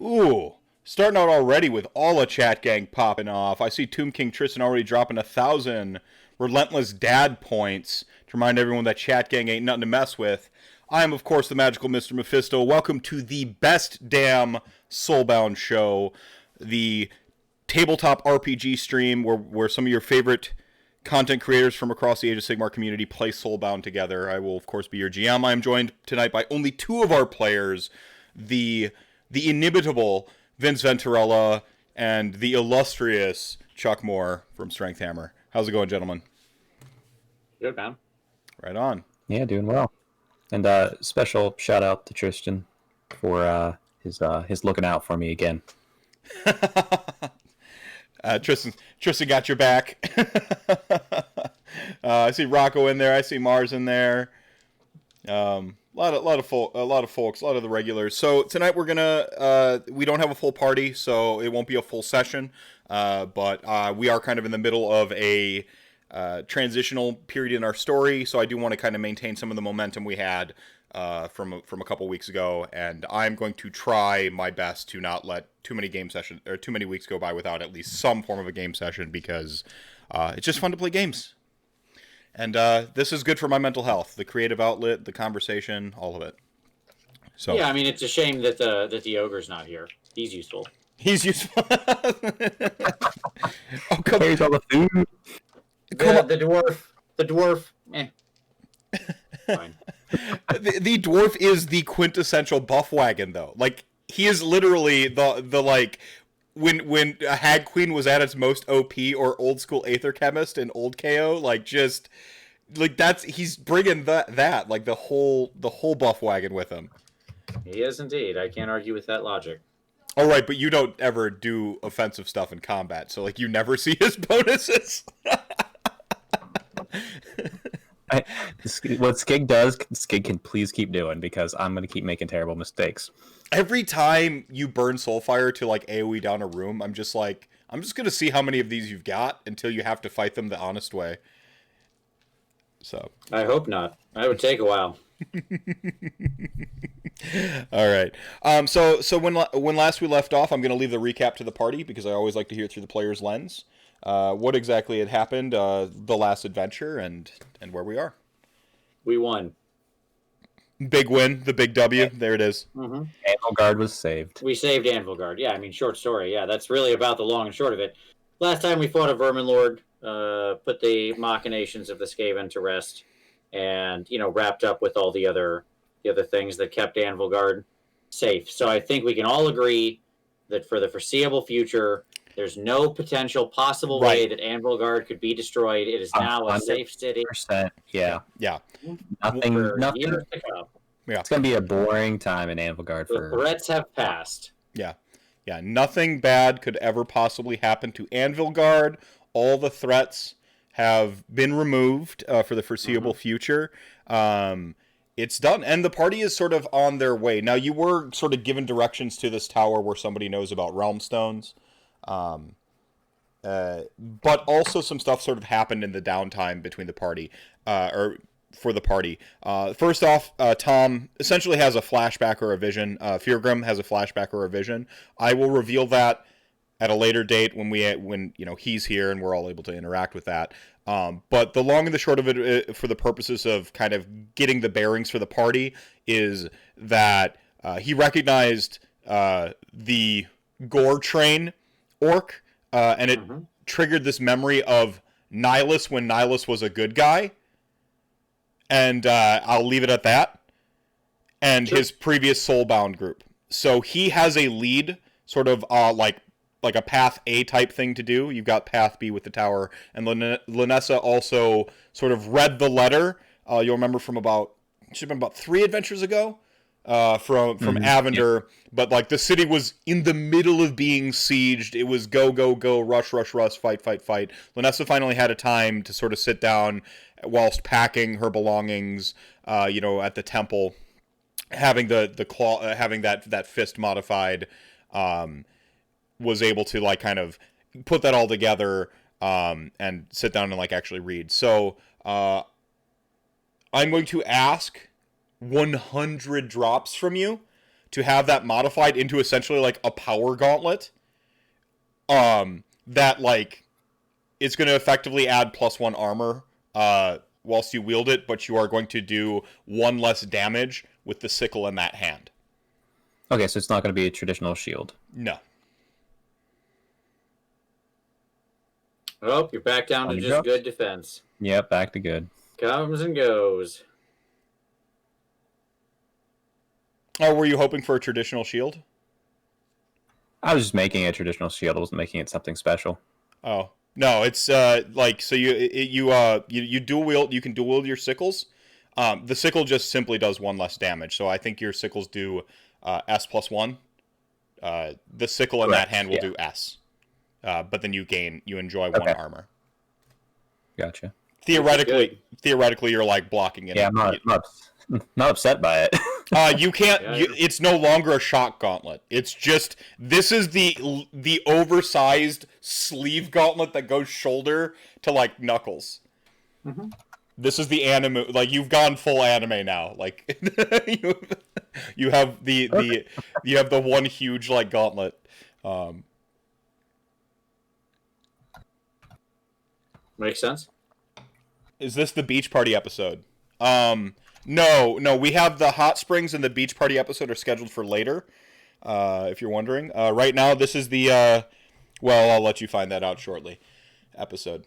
Ooh, starting out already with all a chat gang popping off. I see Tomb King Tristan already dropping 1,000 relentless dad points to remind everyone that chat gang ain't nothing to mess with. I am, of course, the magical Mr. Mephisto. Welcome to the best damn Soulbound show, the tabletop RPG stream where some of your favorite content creators from across the Age of Sigmar community play Soulbound together. I will, of course, be your GM. I am joined tonight by only two of our players, the inimitable Vince Venturella and the illustrious Chuck Moore from Strength Hammer. How's it going, gentlemen? Good, man. Right on. Yeah, doing well. And special shout out to Tristan for his looking out for me again. Tristan got your back. I see Rocco in there. I see Mars in there. A lot of folks, a lot of the regulars. So tonight we don't have a full party, so it won't be a full session. But we are kind of in the middle of a transitional period in our story, so I do want to kind of maintain some of the momentum we had from a couple weeks ago, and I'm going to try my best to not let too many weeks go by without at least some form of a game session, because it's just fun to play games. And this is good for my mental health, the creative outlet, the conversation, all of it. So yeah, I mean, it's a shame that the ogre's not here. He's useful. He's useful. Oh, come on. All the food. The dwarf. Fine. The dwarf is the quintessential buff wagon, though. Like, he is literally the like when a hag queen was at its most OP, or old school aether chemist in old KO, he's bringing that like the whole buff wagon with him. He is indeed. I can't argue with that logic. All right, but you don't ever do offensive stuff in combat, so like you never see his bonuses. What Skig does, Skig can please keep doing, because I'm going to keep making terrible mistakes. Every time you burn Soulfire to like AoE down a room, I'm just going to see how many of these you've got until you have to fight them the honest way. So I hope not. That would take a while. All right. So when last we left off, I'm going to leave the recap to the party, because I always like to hear it through the player's lens. What exactly had happened, the last adventure, and where we are. We won. Big win, the big W. There it is. Mm-hmm. Anvilgard was saved. We saved Anvilgard. Yeah, I mean, short story. Yeah, that's really about the long and short of it. Last time we fought a Vermin Lord, put the machinations of the Skaven to rest, and wrapped up with all the other things that kept Anvilgard safe. So I think we can all agree that for the foreseeable future, there's no potential possible way that Anvilgard could be destroyed. It is now a safe city. Yeah. Nothing. Years to come. Yeah. It's going to be a boring time in Anvilgard. The threats have passed. Yeah. Nothing bad could ever possibly happen to Anvilgard. All the threats have been removed for the foreseeable future. It's done, and the party is sort of on their way. Now, you were sort of given directions to this tower where somebody knows about realm stones. But also some stuff sort of happened in the downtime between the party, or for the party. First off, Tom essentially has a flashback or a vision. Fyrgrim has a flashback or a vision. I will reveal that at a later date when he's here and we're all able to interact with that. But the long and the short of it, for the purposes of kind of getting the bearings for the party, is that he recognized the Gore Train orc, and it triggered this memory of Nihilus when Nihilus was a good guy, and I'll leave it at that, and his previous Soulbound group. So he has a lead, sort of like a Path A type thing to do. You've got Path B with the tower, and Laanissa also sort of read the letter. You'll remember from it should have been about 3 adventures ago, from Avender, but like the city was in the middle of being sieged. It was go, rush, fight. Laanissa finally had a time to sort of sit down whilst packing her belongings, at the temple, having the claw, having that fist modified, was able to like kind of put that all together, and sit down and like actually read. So I'm going to ask 100 drops from you to have that modified into essentially like a power gauntlet. That like it's going to effectively add +1 armor whilst you wield it, but you are going to do 1 less damage with the sickle in that hand. Okay, so it's not going to be a traditional shield. No. Oh, you're back down to just good defense. Yep, back to good. Comes and goes. Oh, were you hoping for a traditional shield? I was just making a traditional shield. I wasn't making it something special. Oh no, it's like so you dual wield. You can dual wield your sickles. The sickle just simply does 1 less damage. So I think your sickles do S +1. The sickle in that hand will do S. But then you enjoy 1 armor. Gotcha. Theoretically, you're like blocking it. Yeah, I'm not upset by it. You can't. It's no longer a shock gauntlet. It's just this is the oversized sleeve gauntlet that goes shoulder to like knuckles. Mm-hmm. This is the anime. Like you've gone full anime now. Like you have the one huge like gauntlet. Makes sense. Is this the beach party episode? No, we have the hot springs and the beach party episode are scheduled for later, if you're wondering. Right now, this is the, well, I'll let you find that out shortly, episode.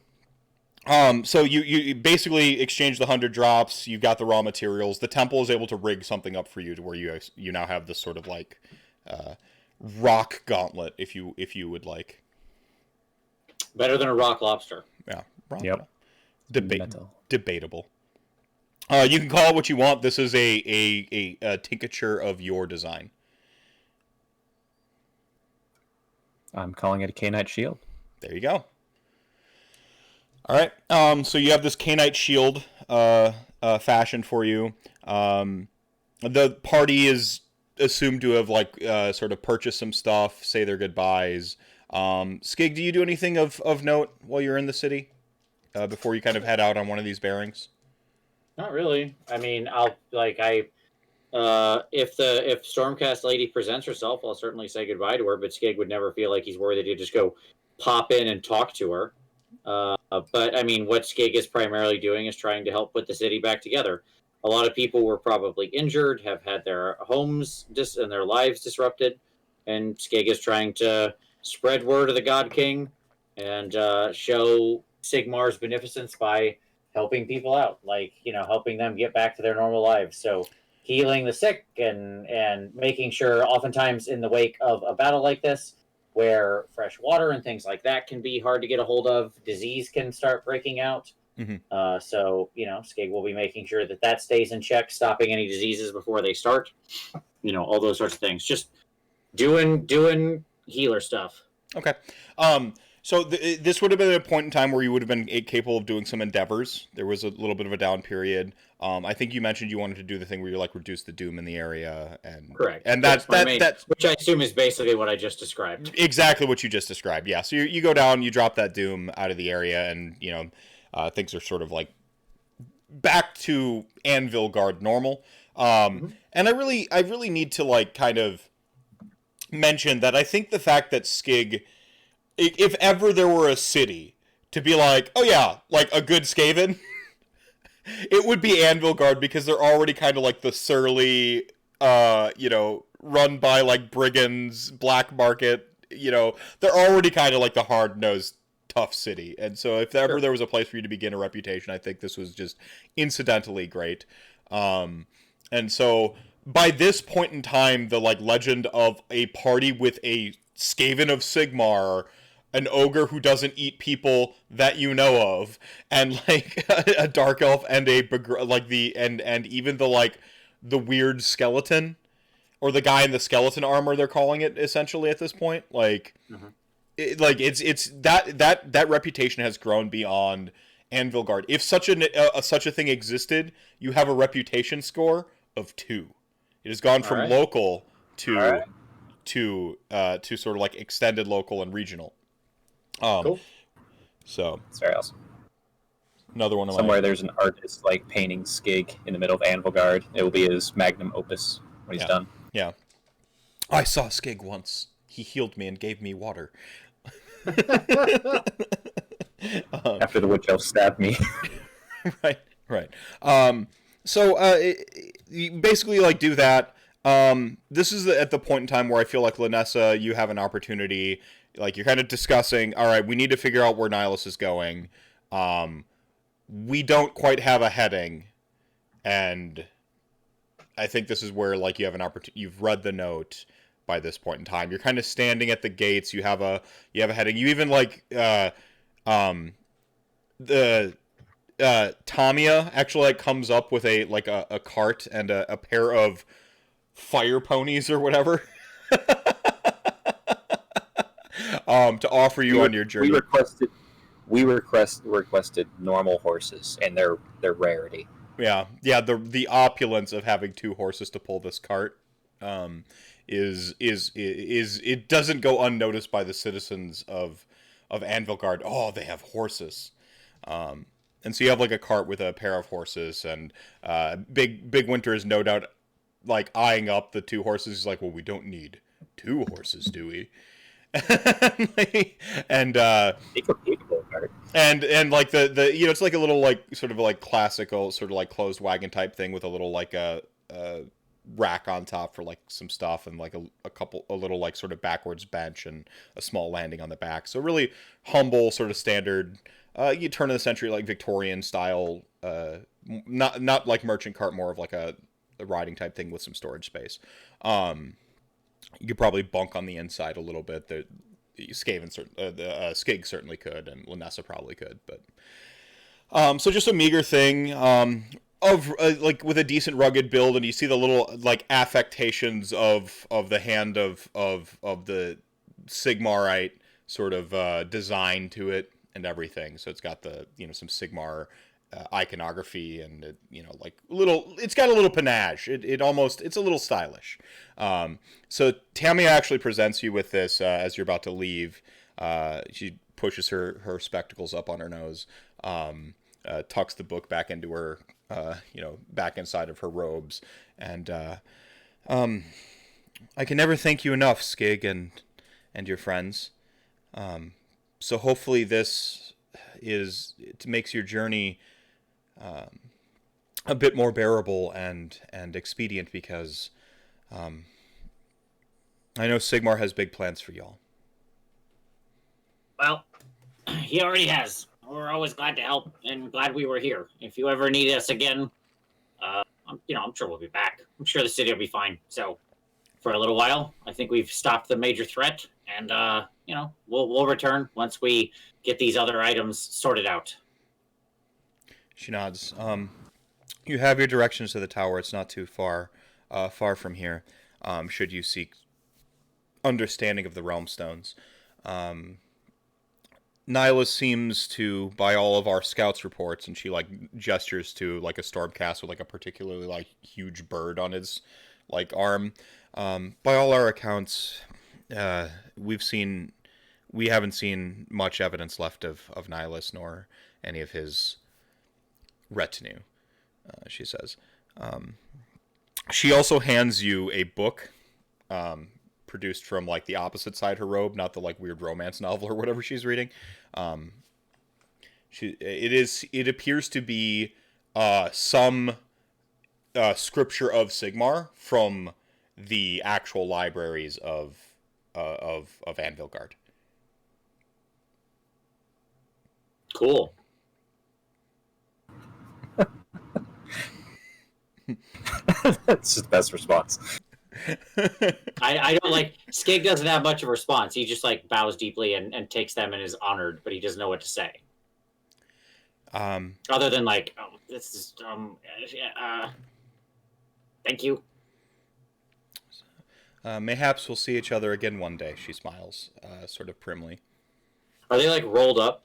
So you basically exchange the 100 drops, you've got the raw materials, the temple is able to rig something up for you to where you now have this sort of like, rock gauntlet, if you would like. Better than a rock lobster. Yeah. Rock. Yep. Debatable. You can call it what you want. This is a tincture of your design. I'm calling it a K-Knight shield. There you go. All right. So you have this K-Knight shield fashioned for you. The party is assumed to have like sort of purchased some stuff, say their goodbyes. Skig, do you do anything of note while you're in the city before you kind of head out on one of these bearings? Not really. I mean, if Stormcast lady presents herself, I'll certainly say goodbye to her. But Skig would never feel like he's worthy to just go pop in and talk to her. But I mean, what Skig is primarily doing is trying to help put the city back together. A lot of people were probably injured, have had their homes and their lives disrupted, and Skig is trying to spread word of the God King and show Sigmar's beneficence by helping people out, like, helping them get back to their normal lives. So healing the sick and making sure oftentimes in the wake of a battle like this, where fresh water and things like that can be hard to get a hold of, disease can start breaking out. Mm-hmm. So, Skig will be making sure that stays in check, stopping any diseases before they start, all those sorts of things. Just doing healer stuff. Okay. So this would have been a point in time where you would have been capable of doing some endeavors. There was a little bit of a down period. I think you mentioned you wanted to do the thing where you like reduce the doom in the area, and correct. And that's which I assume is basically what I just described. Exactly what you just described. Yeah. So you go down, you drop that doom out of the area, and things are sort of like back to Anvilgard normal. And I really need to like kind of mention that I think the fact that Skig, if ever there were a city to be like, oh yeah, like a good Skaven, it would be Anvilgard, because they're already kind of like the surly, run by like brigands, black market, they're already kind of like the hard-nosed, tough city. And so if ever there was a place for you to begin a reputation, I think this was just incidentally great. And so by this point in time, the like legend of a party with a Skaven of Sigmar, an ogre who doesn't eat people that you know of, and like a dark elf and and even the weird skeleton, or the guy in the skeleton armor, they're calling it essentially at this point. Like, it's that reputation has grown beyond Anvilgard. If such a thing existed, you have a reputation score of 2. It has gone from local to sort of like extended local and regional. Cool. So it's very awesome. Another one of somewhere there's an artist like painting Skig in the middle of Anvilgard. It will be his magnum opus when he's done. Yeah. I saw Skig once. He healed me and gave me water. After the witch elf stabbed me. Right. You basically like do that. This is at the point in time where I feel like Laanissa, you have an opportunity. Like you're kind of discussing. All right, we need to figure out where Nihilus is going. We don't quite have a heading, and I think this is where like you have an opportunity. You've read the note by this point in time. You're kind of standing at the gates. You have a heading. You even like the Tamia actually like comes up with a cart and a pair of fire ponies or whatever to offer you on your journey. We requested normal horses and their rarity. Yeah, the opulence of having 2 horses to pull this cart is it doesn't go unnoticed by the citizens of Anvilgard. Oh, they have horses. And so you have like a cart with a pair of horses, and Bigwinter is no doubt like eyeing up the 2 horses. He's like, well, we don't need 2 horses, do we? and like the it's like a little like sort of like classical sort of like closed wagon type thing with a little like a rack on top for like some stuff, and like a little like sort of backwards bench and a small landing on the back. So really humble, sort of standard you turn of the century like Victorian style, not like merchant cart, more of like a riding type thing with some storage space. You could probably bunk on the inside a little bit. The Skig certainly could, and Laanissa probably could. But so just a meager thing of like with a decent rugged build, and you see the little like affectations of the hand of the Sigmarite sort of design to it and everything. So it's got the some Sigmar iconography, and it's got a little panache. It's a little stylish. So Tamia actually presents you with this as you're about to leave. She pushes her spectacles up on her nose, tucks the book back into her back inside of her robes, and I can never thank you enough, Skig and your friends. So hopefully this it makes your journey a bit more bearable and expedient, because I know Sigmar has big plans for y'all. Well, he already has. We're always glad to help, and glad we were here. If you ever need us again, I'm sure we'll be back. I'm sure the city will be fine. So, for a little while, I think we've stopped the major threat, and we'll return once we get these other items sorted out. She nods. You have your directions to the tower. It's not too far from here. Should you seek understanding of the realm stones. Nihilus seems to, by all of our scouts' reports, and she like gestures to like a stormcast with like a particularly like huge bird on his like arm. By all our accounts, we haven't seen much evidence left of Nihilus nor any of his retinue. She says. She also hands you a book, produced from like the opposite side of her robe, not the like weird romance novel or whatever she's reading. It appears to be some scripture of Sigmar from the actual libraries of Anvilgard. Cool. That's the best response. I don't like Skig doesn't have much of a response. He just like bows deeply and takes them and is honored, but he doesn't know what to say. Other than like, oh, this is thank you. Mayhaps we'll see each other again one day. She smiles, sort of primly. Are they like rolled up?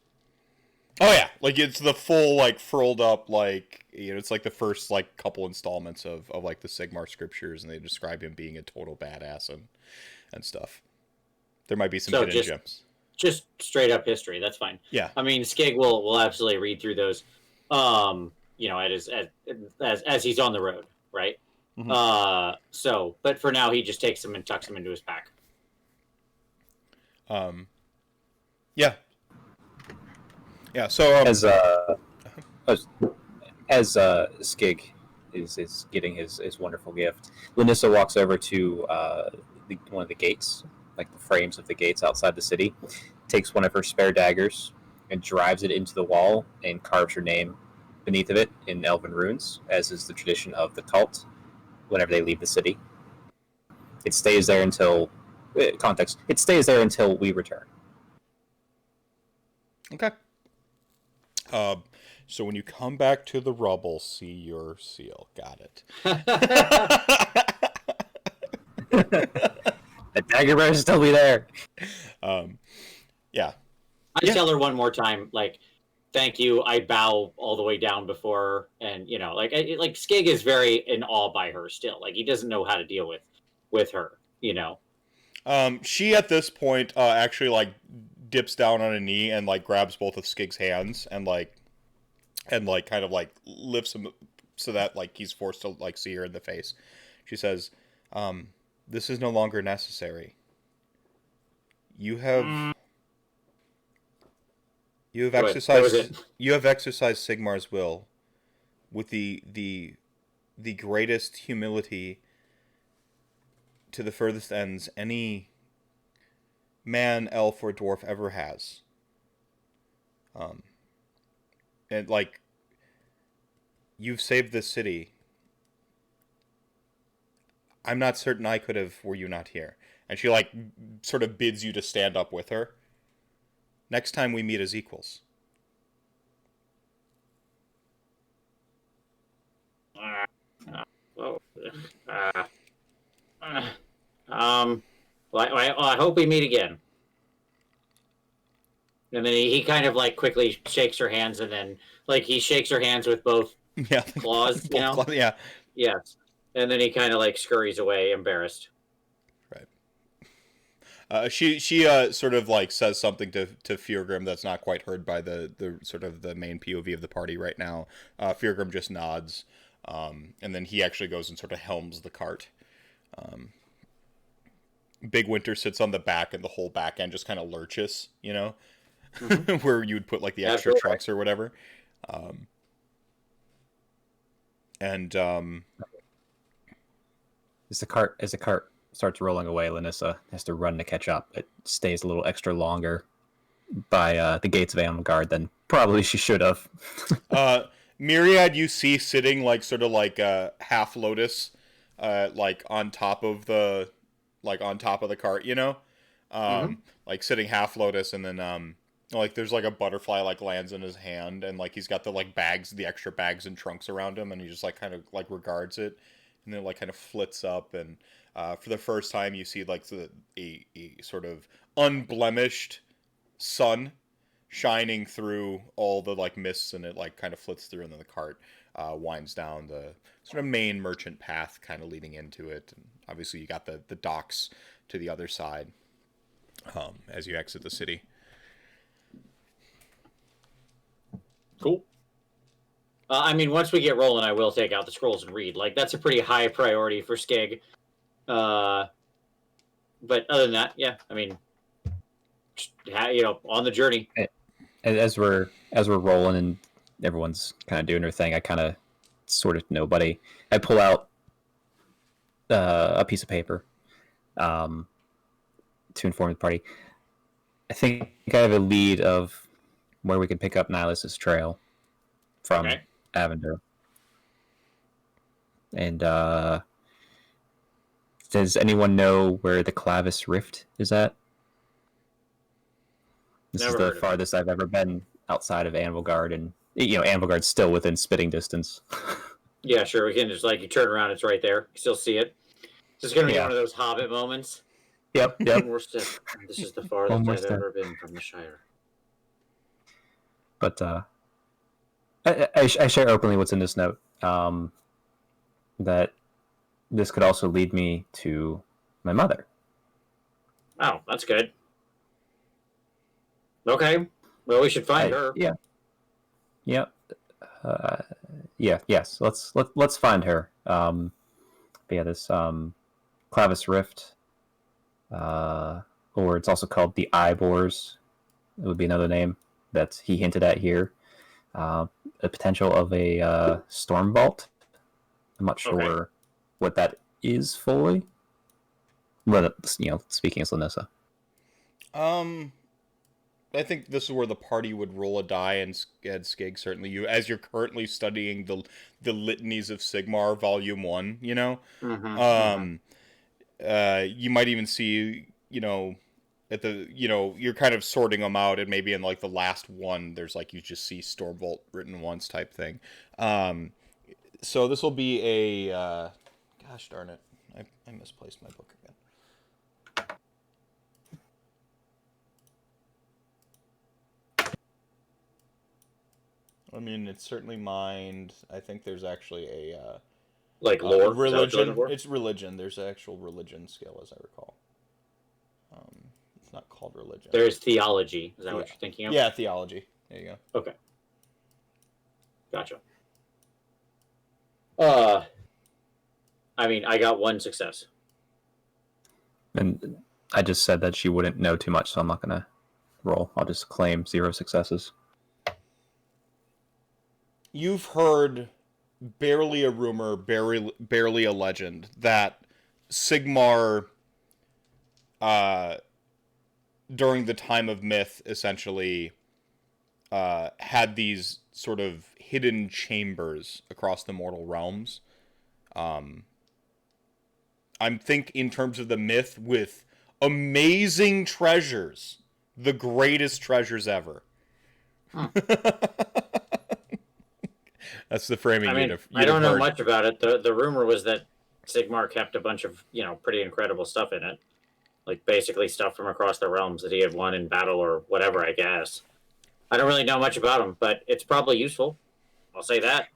Oh yeah, like it's the full like furled up like it's like the first like couple installments of like the Sigmar scriptures, and they describe him being a total badass and stuff. There might be some hidden gems. Just straight up history. That's fine. Yeah. I mean, Skig will absolutely read through those. As he's on the road, right? But for now, he just takes him and tucks him into his pack. Yeah. Yeah. So as Skig is getting his wonderful gift, Laanissa walks over to one of the gates, like the frames of the gates outside the city, takes one of her spare daggers and drives it into the wall and carves her name beneath of it in elven runes, as is the tradition of the cult whenever they leave the city. It stays there until context. It stays there until we return. Okay. So when you come back to the rubble, see your seal. Got it. The dagger better still be there. Yeah. I tell her one more time, like, thank you. I bow all the way down before, and like Skig is very in awe by her still. Like, he doesn't know how to deal with her. She at this point actually like dips down on a knee and like grabs both of Skig's hands and kind of like lifts him so that like he's forced to like see her in the face. She says, "This is no longer necessary. You have exercised Sigmar's will with the greatest humility to the furthest ends any man, elf, or dwarf ever has. And like, you've saved this city. I'm not certain I could have were you not here." And she like sort of bids you to stand up with her. Next time we meet as equals. I hope we meet again. And then he kind of like quickly shakes her hands, and then like he shakes her hands with both claws, Yeah. Yes. And then he kind of like scurries away, embarrassed. Right. She sort of like says something to Fyrgrim that's not quite heard by the sort of the main POV of the party right now. Fyrgrim just nods, and then he actually goes and sort of helms the cart. Bigwinter sits on the back, and the whole back end just kind of lurches, where you would put like the extra trucks or whatever. As the cart starts rolling away, Laanissa has to run to catch up. It stays a little extra longer by the gates of Anvilgard than probably she should have. Myriad, you see sitting like sort of like a half lotus, like on top of the cart, like sitting half lotus, and then like there's like a butterfly like lands in his hand, and like he's got the like the extra bags and trunks around him, and he just like kind of like regards it, and then like kind of flits up, and for the first time you see like a sort of unblemished sun shining through all the like mists, and it like kind of flits through, and then the cart winds down the sort of main merchant path kind of leading into it, and obviously you got the docks to the other side as you exit the city. Cool. I mean, once we get rolling, I will take out the scrolls and read. Like, that's a pretty high priority for Skig. But other than that, yeah, I mean, on the journey. As we're rolling and everyone's kind of doing their thing, I kind of sort of nobody. I pull out a piece of paper to inform the party. I think I have a lead of where we can pick up Nihilus' trail from Avender. And does anyone know where the Clavis Rift is at? This is the farthest I've ever been outside of Anvilgard, and Anvilgard's still within spitting distance. Yeah, sure. We can just you turn around, it's right there. You still see it. This is going to be one of those Hobbit moments. Yep. One more step. This is the farthest I've ever been from the Shire. But I share openly what's in this note. That this could also lead me to my mother. Oh, that's good. Okay. Well, we should find her. Yeah. Yep. Yes. Let's find her. But yeah, this Clavis Rift, or it's also called the Eye Bores. It would be another name that he hinted at here. A potential of a Storm Vault. I'm not sure what that is fully. But speaking as Laanissa. I think this is where the party would roll a die and Skig, certainly you, as you're currently studying the litanies of Sigmar, Volume 1, you know? Mm-hmm. You might even see, at the, you're kind of sorting them out, and maybe in, like, the last one, there's, like, you just see Stormbolt written once type thing. So this will be a, gosh darn it, I misplaced my book again. I mean, it's certainly mined. I think there's actually a like lore religion. It's religion. There's an actual religion scale, as I recall. It's not called religion. There's theology. Is that what you're thinking of? Yeah, theology. There you go. Okay. Gotcha. I mean, I got one success. And I just said that she wouldn't know too much, so I'm not gonna roll. I'll just claim 0 successes. You've heard barely a rumor, barely a legend that Sigmar, during the time of myth, essentially had these sort of hidden chambers across the mortal realms. I think in terms of the myth, with amazing treasures, the greatest treasures ever. Huh. That's the framing. I mean, I don't know much about it. The rumor was that Sigmar kept a bunch of, pretty incredible stuff in it. Like, basically stuff from across the realms that he had won in battle or whatever, I guess. I don't really know much about him, but it's probably useful. I'll say that.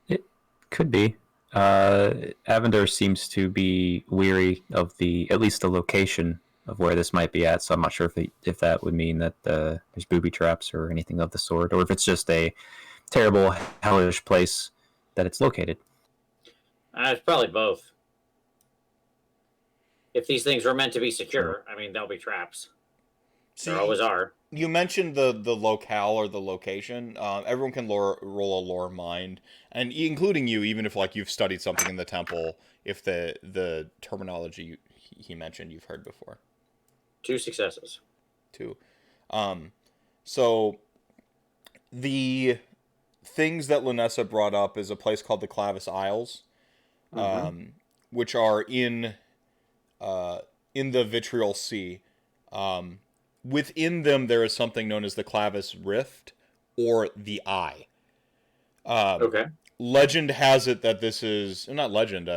It could be. Avendar seems to be weary of at least the location of where this might be at, so I'm not sure if that would mean that there's booby traps or anything of the sort, or if it's just a terrible, hellish place that it's located. It's probably both. If these things were meant to be secure, I mean, they'll be traps. There always are. You mentioned the locale or the location. Everyone can roll a lore mind, and including you, even if like you've studied something in the temple, if the terminology he mentioned you've heard before. 2 successes. 2. So the things that Laanissa brought up is a place called the Clavis Isles, which are in the Vitriol Sea. Within them, there is something known as the Clavis Rift, or the Eye. Okay. Legend has it that this is... Not legend,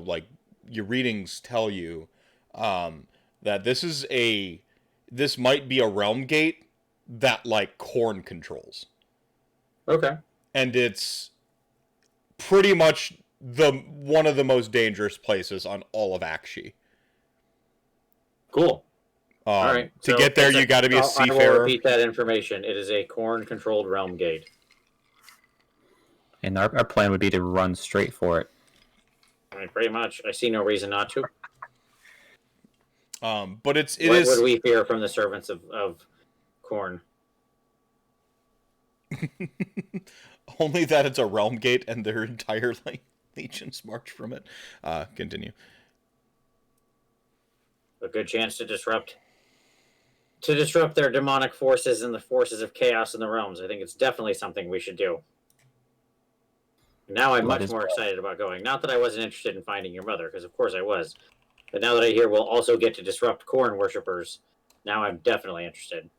like, your readings tell you that this might be a realm gate that, like, Khorne controls. Okay. And it's pretty much one of the most dangerous places on all of Akshi. Cool. All right. To get there, you got to be a seafarer. I will repeat that information. It is a Khorne-controlled realm gate. And our plan would be to run straight for it. I mean, pretty much. I see no reason not to. But what would we fear from the servants of Khorne? Only that it's a realm gate and their entire legions march from it. Continue. A good chance to disrupt their demonic forces and the forces of chaos in the realms. I think it's definitely something we should do. Now I'm much more excited about going. Not that I wasn't interested in finding your mother, because of course I was. But now that I hear we'll also get to disrupt Khorne worshippers, now I'm definitely interested.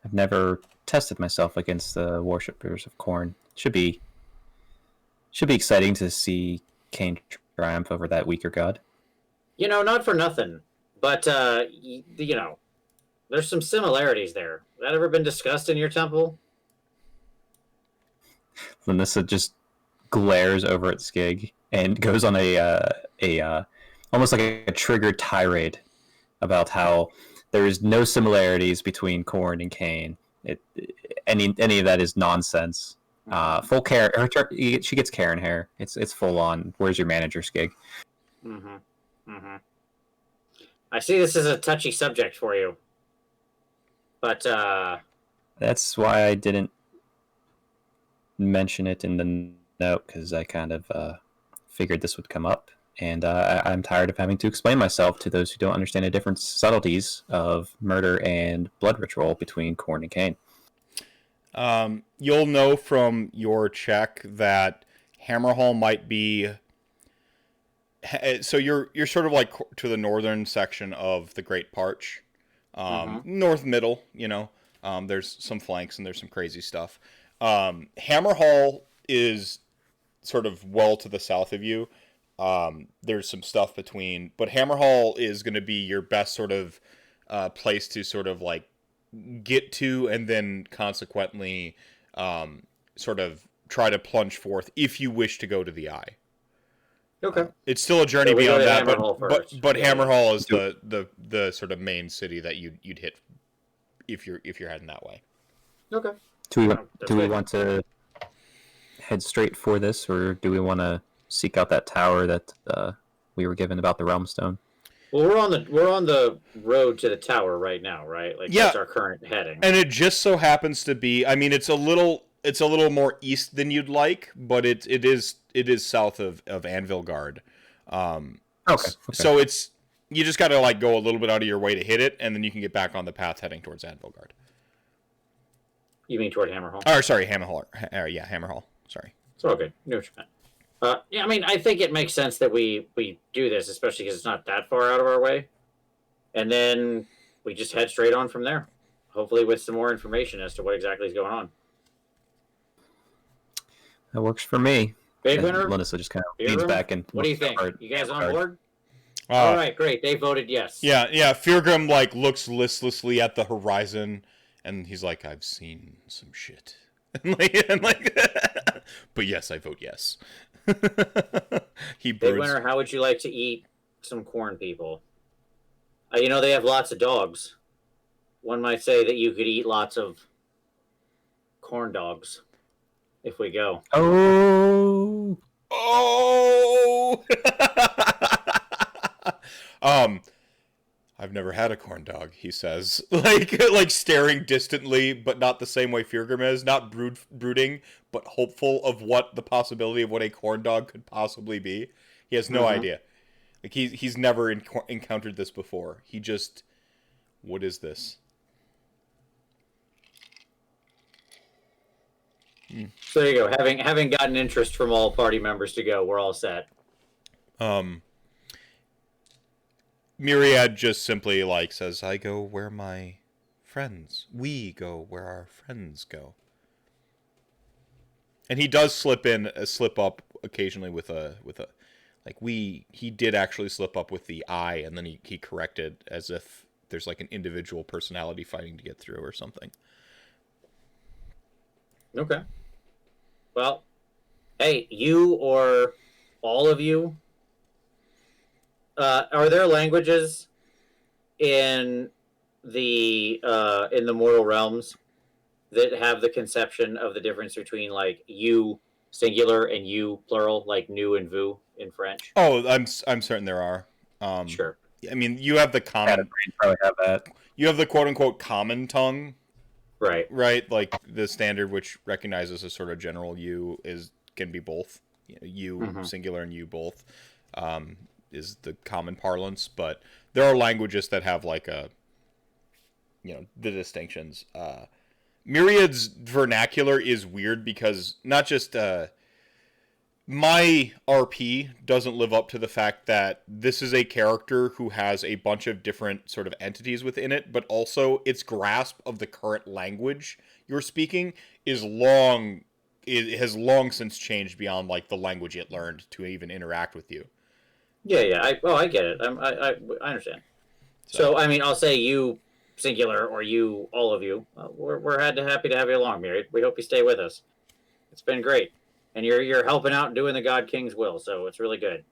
I've never tested myself against the worshippers of Khorne. Should be exciting to see Cain triumph over that weaker god. Not for nothing, but there's some similarities there. That ever been discussed in your temple? Laanissa just glares over at Skig and goes on a almost like a triggered tirade about how there is no similarities between Khorne and Cain. Any of that is nonsense. Full care. She gets Karen hair. It's full on. Where's your manager, Skig? I see this is a touchy subject for you, but that's why I didn't mention it in the note, because I kind of figured this would come up, and I'm tired of having to explain myself to those who don't understand the different subtleties of murder and blood ritual between Khorne and Kane. You'll know from your check that Hammerhall might be. So you're sort of like to the northern section of the Great Parch, north middle. There's some flanks and there's some crazy stuff. Hammerhall is sort of well to the south of you. There's some stuff between, but Hammerhall is going to be your best sort of place to sort of like get to, and then consequently sort of try to plunge forth if you wish to go to the Eye. Okay. It's still a journey beyond that, but Yeah. Hammerhall is the sort of main city that you'd hit if you're heading that way. Okay. Do we want to head straight for this, or do we want to seek out that tower that we were given about the Realm Stone? Well, we're on the road to the tower right now, right? Like that's our current heading. And it just so happens to be. I mean, it's a little more east than you'd like, but it is south of Anvilgard. Okay. So you just got to like go a little bit out of your way to hit it, and then you can get back on the path heading towards Anvilgard. You mean toward Hammerhall? Or sorry, Hammerhall. Yeah, Hammerhall. Sorry. It's all good. No, what you meant. Yeah, I mean, I think it makes sense that we do this, especially because it's not that far out of our way. And then we just head straight on from there, hopefully with some more information as to what exactly is going on. That works for me. Bigwinter? Laanissa just kind of leans back and... What do you think? You guys on board? All right, great. They voted yes. Yeah. Fyrgrim like looks listlessly at the horizon, and he's like, "I've seen some shit," and like but yes, I vote yes. He broods. Bigwinter, how would you like to eat some corn, people? They have lots of dogs. One might say that you could eat lots of corn dogs if we go. Oh. I've never had a corn dog, he says, like staring distantly, but not the same way Fyrgrim is, not brooding, but hopeful of what the possibility of what a corn dog could possibly be. He has no idea. Like he's never encountered this before. He just, what is this? So there you go. Having gotten interest from all party members to go, we're all set. Myriad just simply says, "I go where my we go where our friends go." And he does slip up occasionally with a he did actually slip up with the I, and then he corrected as if there's like an individual personality fighting to get through or something. Okay. Well, hey, you or all of you, are there languages in the mortal realms that have the conception of the difference between you singular and you plural, like nous and vous in French? Oh, I'm certain there are. Sure. I mean, you have the common. Probably have that. You have the quote unquote common tongue. Right. Like the standard, which recognizes a sort of general you can be both. You singular and you both is the common parlance, but there are languages that have the distinctions. Myriad's vernacular is weird because not just my RP doesn't live up to the fact that this is a character who has a bunch of different sort of entities within it, but also its grasp of the current language you're speaking is it has long since changed beyond the language it learned to even interact with you. Yeah. I get it. I understand. So I mean, I'll say you singular or you, all of you. We're happy to have you along, Myriad. We hope you stay with us. It's been great. And you're helping out and doing the God King's will, so it's really good.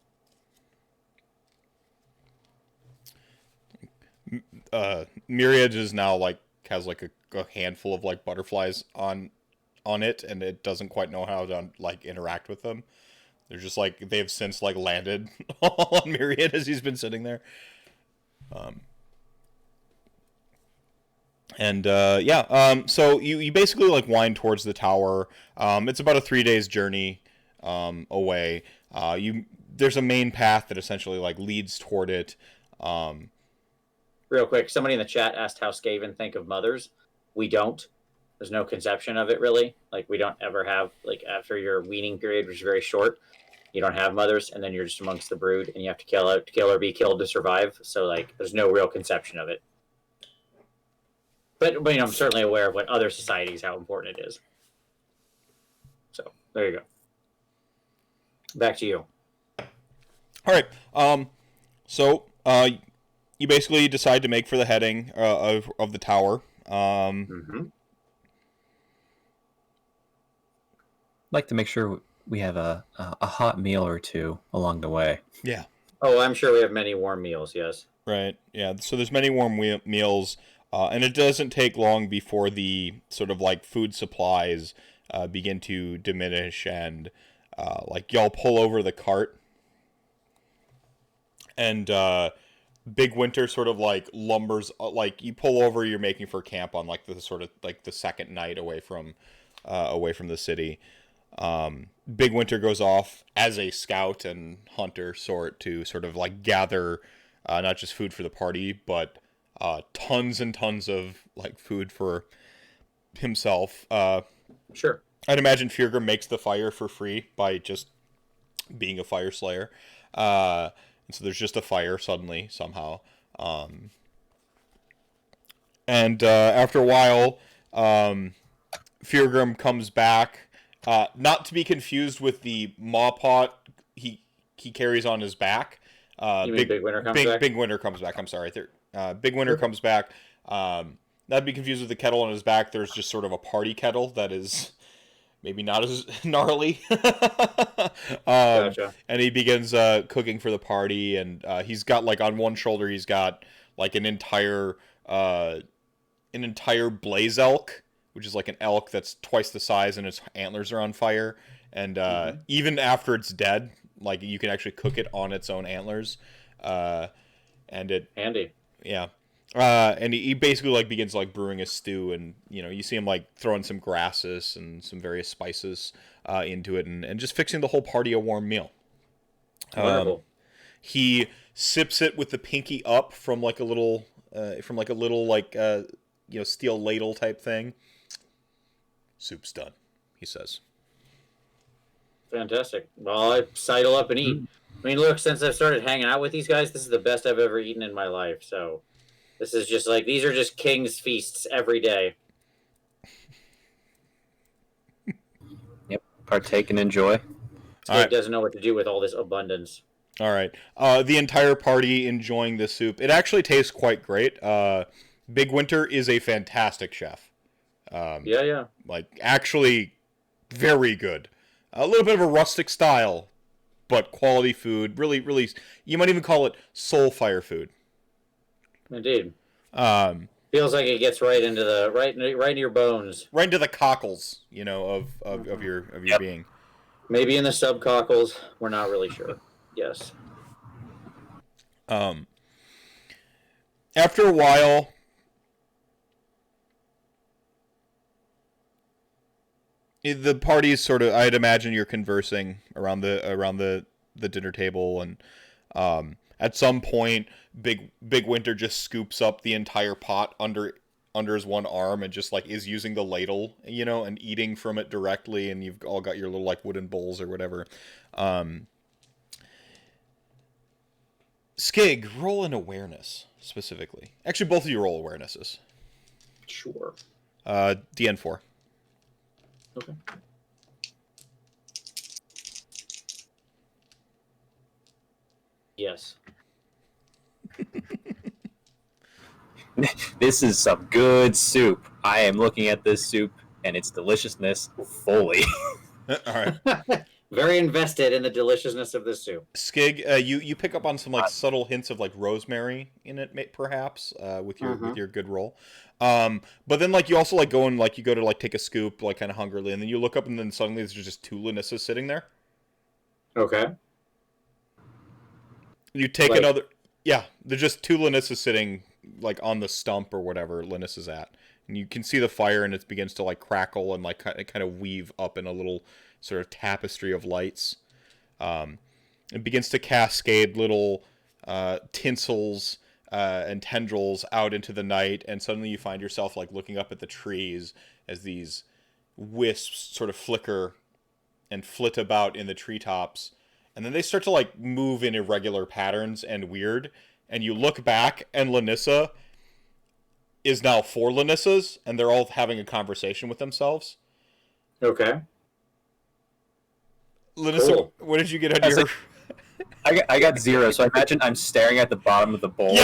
Myriad is now has a handful of butterflies on on it, and it doesn't quite know how to like interact with them. They're just like they've since like landed on Myriad as he's been sitting there. So you basically like wind towards the tower. It's about a 3 days journey away. There's a main path that essentially like leads toward it. Real quick, somebody in the chat asked how Skaven think of mothers. We don't. There's no conception of it, really. Like, we don't ever have, like, after your weaning period, which is very short, you don't have mothers, and then you're just amongst the brood, and you have to kill or be killed to survive. So, like, there's no real conception of it. But you know, I'm certainly aware of what other societies, how important it is. So, there you go. Back to you. All right. You basically decide to make for the heading of the tower. Like to make sure we have a hot meal or two along the way. Yeah. Oh, I'm sure we have many warm meals, yes. Right, yeah. So there's many warm meals, and it doesn't take long before the sort of like food supplies begin to diminish, and like y'all pull over the cart, and Bigwinter sort of like lumbers, like you pull over, you're making for camp on like the sort of like the second night away from the city. Bigwinter goes off as a scout and hunter sort to sort of like gather not just food for the party, but tons and tons of like food for himself. Sure. I'd imagine Fyrgrim makes the fire for free by just being a fire slayer. And so there's just a fire suddenly, somehow. After a while, Fyrgrim comes back. Not to be confused with the maw pot he carries on his back. You mean Bigwinter comes back? Bigwinter comes back. I'm sorry. Bigwinter comes back. Not to be confused with the kettle on his back. There's just sort of a party kettle that is maybe not as gnarly. Gotcha. And he begins cooking for the party. And he's got like on one shoulder, he's got like an entire blaze elk, which is like an elk that's twice the size and its antlers are on fire. And even after it's dead, like you can actually cook it on its own antlers. Handy. Yeah. And he basically like begins like brewing a stew, and you know, you see him like throwing some grasses and some various spices into it, and just fixing the whole party a warm meal. Wonderful. He sips it with the pinky up from like a little steel ladle type thing. Soup's done, he says. Fantastic. Well, I sidle up and eat. I mean, look, since I've started hanging out with these guys, this is the best I've ever eaten in my life. So this is just like, these are just king's feasts every day. Yep. Partake and enjoy. Skig doesn't know what to do with all this abundance. All right. The entire party enjoying the soup. It actually tastes quite great. Bigwinter is a fantastic chef. Yeah. Like, actually very good. A little bit of a rustic style, but quality food. Really, really, you might even call it soul fire food. Indeed. Feels like it gets right into the right into your bones. Right into the cockles, you know, of your being. Maybe in the subcockles. We're not really sure. Yes. After a while, the party's sort of, I'd imagine you're conversing around the dinner table, and at some point Bigwinter just scoops up the entire pot under his one arm and just like is using the ladle, you know, and eating from it directly, and you've all got your little like wooden bowls or whatever. Skig, roll an awareness specifically. Actually, both of you roll awarenesses. Sure. DN4. Okay. Yes. This is some good soup. I am looking at this soup and its deliciousness fully. All right. very invested in the deliciousness of this soup. Skig, you pick up on some like subtle hints of like rosemary in it, perhaps, with your good roll. But then like you also like go and like you go to like take a scoop like kind of hungrily, and then you look up and then suddenly there's just 2 Laanissas sitting there. Okay. You take another. Yeah, there's just 2 Laanissas sitting like on the stump or whatever Laanissas at, and you can see the fire and it begins to like crackle and like kind of weave up in a little sort of tapestry of lights. It begins to cascade little tinsels and tendrils out into the night, and suddenly you find yourself like looking up at the trees as these wisps sort of flicker and flit about in the treetops, and then they start to like move in irregular patterns and weird, and you look back and Laanissa is now 4 Laanissas, and they're all having a conversation with themselves. Okay. Laanissa, Cool. what did you get on your... I got 0, so I imagine I'm staring at the bottom of the bowl,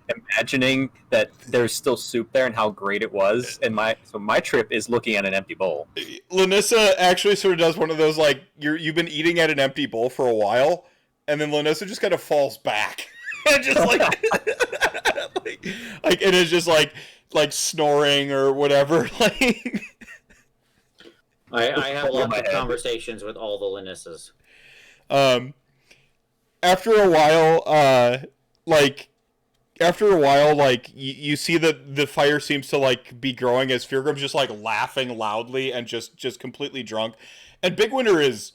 imagining that there's still soup there and how great it was, and my trip is looking at an empty bowl. Laanissa actually sort of does one of those, like, you've been eating at an empty bowl for a while, and then Laanissa just kind of falls back. And just, like, like, it is just, like snoring or whatever, like... I have lots of conversations with all the Laanissas. After a while, you see that the fire seems to like be growing as Fyrgrim's just like laughing loudly and just completely drunk, and Bigwinter is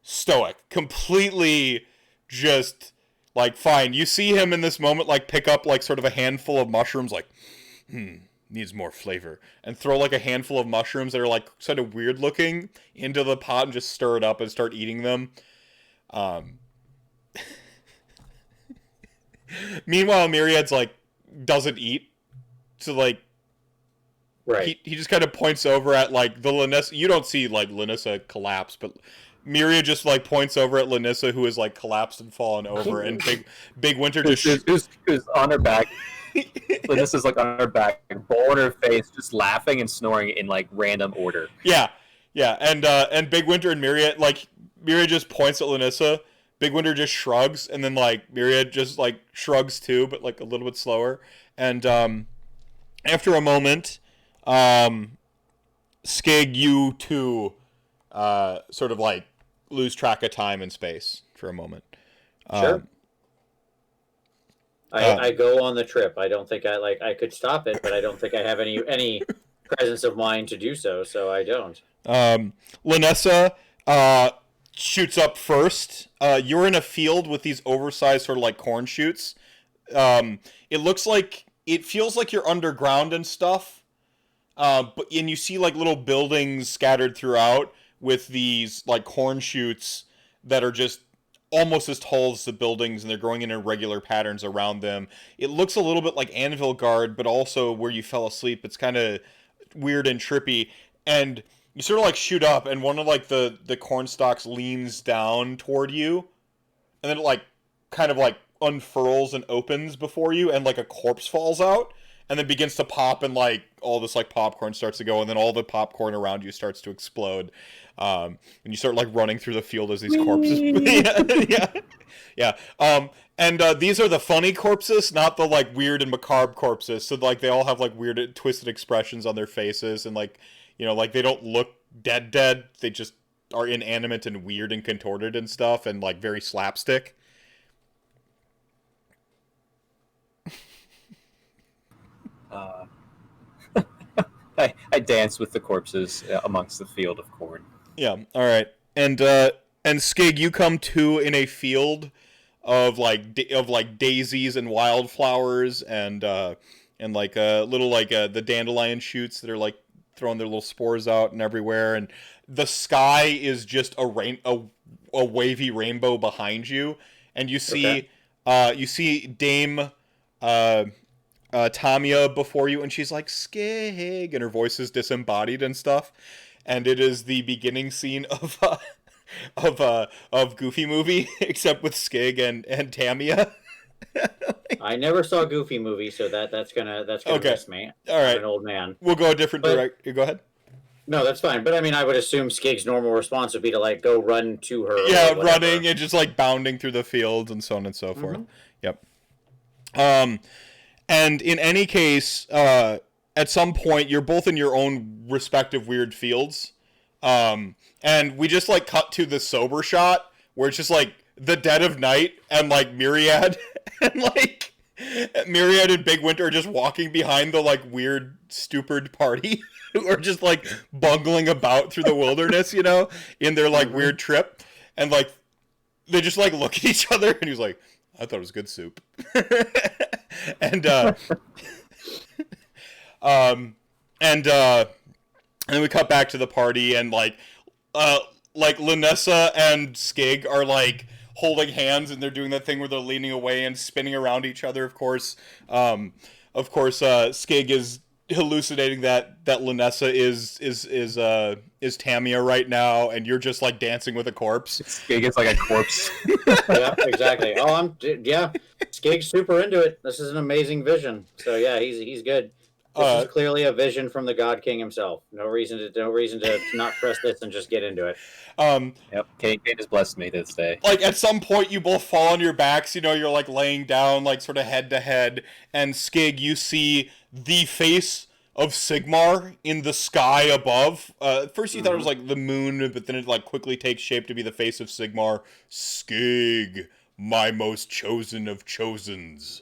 stoic, completely just like fine. You see him in this moment like pick up like sort of a handful of mushrooms, like needs more flavor, and throw like a handful of mushrooms that are like sort of weird looking into the pot and just stir it up and start eating them. Meanwhile, Myriad's like doesn't eat, so like right. He just kind of points over at like the Laanissa. You don't see like Laanissa collapse, but Myriad just like points over at Laanissa, who is like collapsed and fallen over, and Bigwinter just who's on her back. Laanissa's like on her back, bowl in her face, just laughing and snoring in like random order. Yeah, and Bigwinter and Myriad just points at Laanissa. Bigwinter just shrugs, and then like Myriad just like shrugs too, but like a little bit slower. And after a moment, Skig, you too, sort of like lose track of time and space for a moment. Sure. I go on the trip. I don't think I could stop it, but I don't think I have any presence of mind to do so, so I don't. Laanissa shoots up first. You're in a field with these oversized sort of like corn shoots. It feels like you're underground and stuff. And you see like little buildings scattered throughout with these like corn shoots that are just almost as tall as the buildings, and they're growing in irregular patterns around them. It looks a little bit like Anvilgard, but also where you fell asleep. It's kind of weird and trippy. And you sort of like shoot up, and one of like the corn stalks leans down toward you, and then it like kind of like unfurls and opens before you, and like a corpse falls out, and then begins to pop, and like all this like popcorn starts to go, and then all the popcorn around you starts to explode. And you start like running through the field as these corpses. yeah. And these are the funny corpses, not the like weird and macabre corpses. So like they all have like weird twisted expressions on their faces, and like, you know, like they don't look dead. They just are inanimate and weird and contorted and stuff, and like very slapstick. I dance with the corpses amongst the field of corn. Yeah. All right. And Skig, you come to in a field of like daisies and wildflowers and like little like the dandelion shoots that are like throwing their little spores out and everywhere, and the sky is just a wavy rainbow behind you, and you see Dame Tamia before you, and she's like Skig, and her voice is disembodied and stuff. And it is the beginning scene of Goofy Movie, except with Skig and Tamia. I never saw Goofy Movie, so that's gonna okay. miss me. All right, I'm an old man. We'll go a different direction. Go ahead. No, that's fine. But I mean, I would assume Skig's normal response would be to like go run to her. Yeah, running and just like bounding through the fields and so on and so forth. Yep. And in any case, at some point, you're both in your own respective weird fields. And we just like cut to the sober shot where it's just like the dead of night and like Myriad and like Myriad and Bigwinter are just walking behind the like weird stupid party who are just like bungling about through the wilderness, you know, in their like weird trip. And like they just like look at each other and he's like, I thought it was good soup. and then we cut back to the party and like Laanissa and Skig are like holding hands and they're doing that thing where they're leaning away and spinning around each other. Of course, Skig is hallucinating that Laanissa is Tamia right now, and you're just like dancing with a corpse. Skig is like a corpse. Yeah, exactly. Oh, Skig's super into it. This is an amazing vision. So yeah, he's good. This is clearly a vision from the God King himself. No reason to not press this and just get into it. Yep, Kate has blessed me this day. Like at some point, you both fall on your backs. You know, you're like laying down, like sort of head to head. And Skig, you see the face of Sigmar in the sky above. At first, you thought it was like the moon, but then it like quickly takes shape to be the face of Sigmar. Skig, my most chosen of chosens.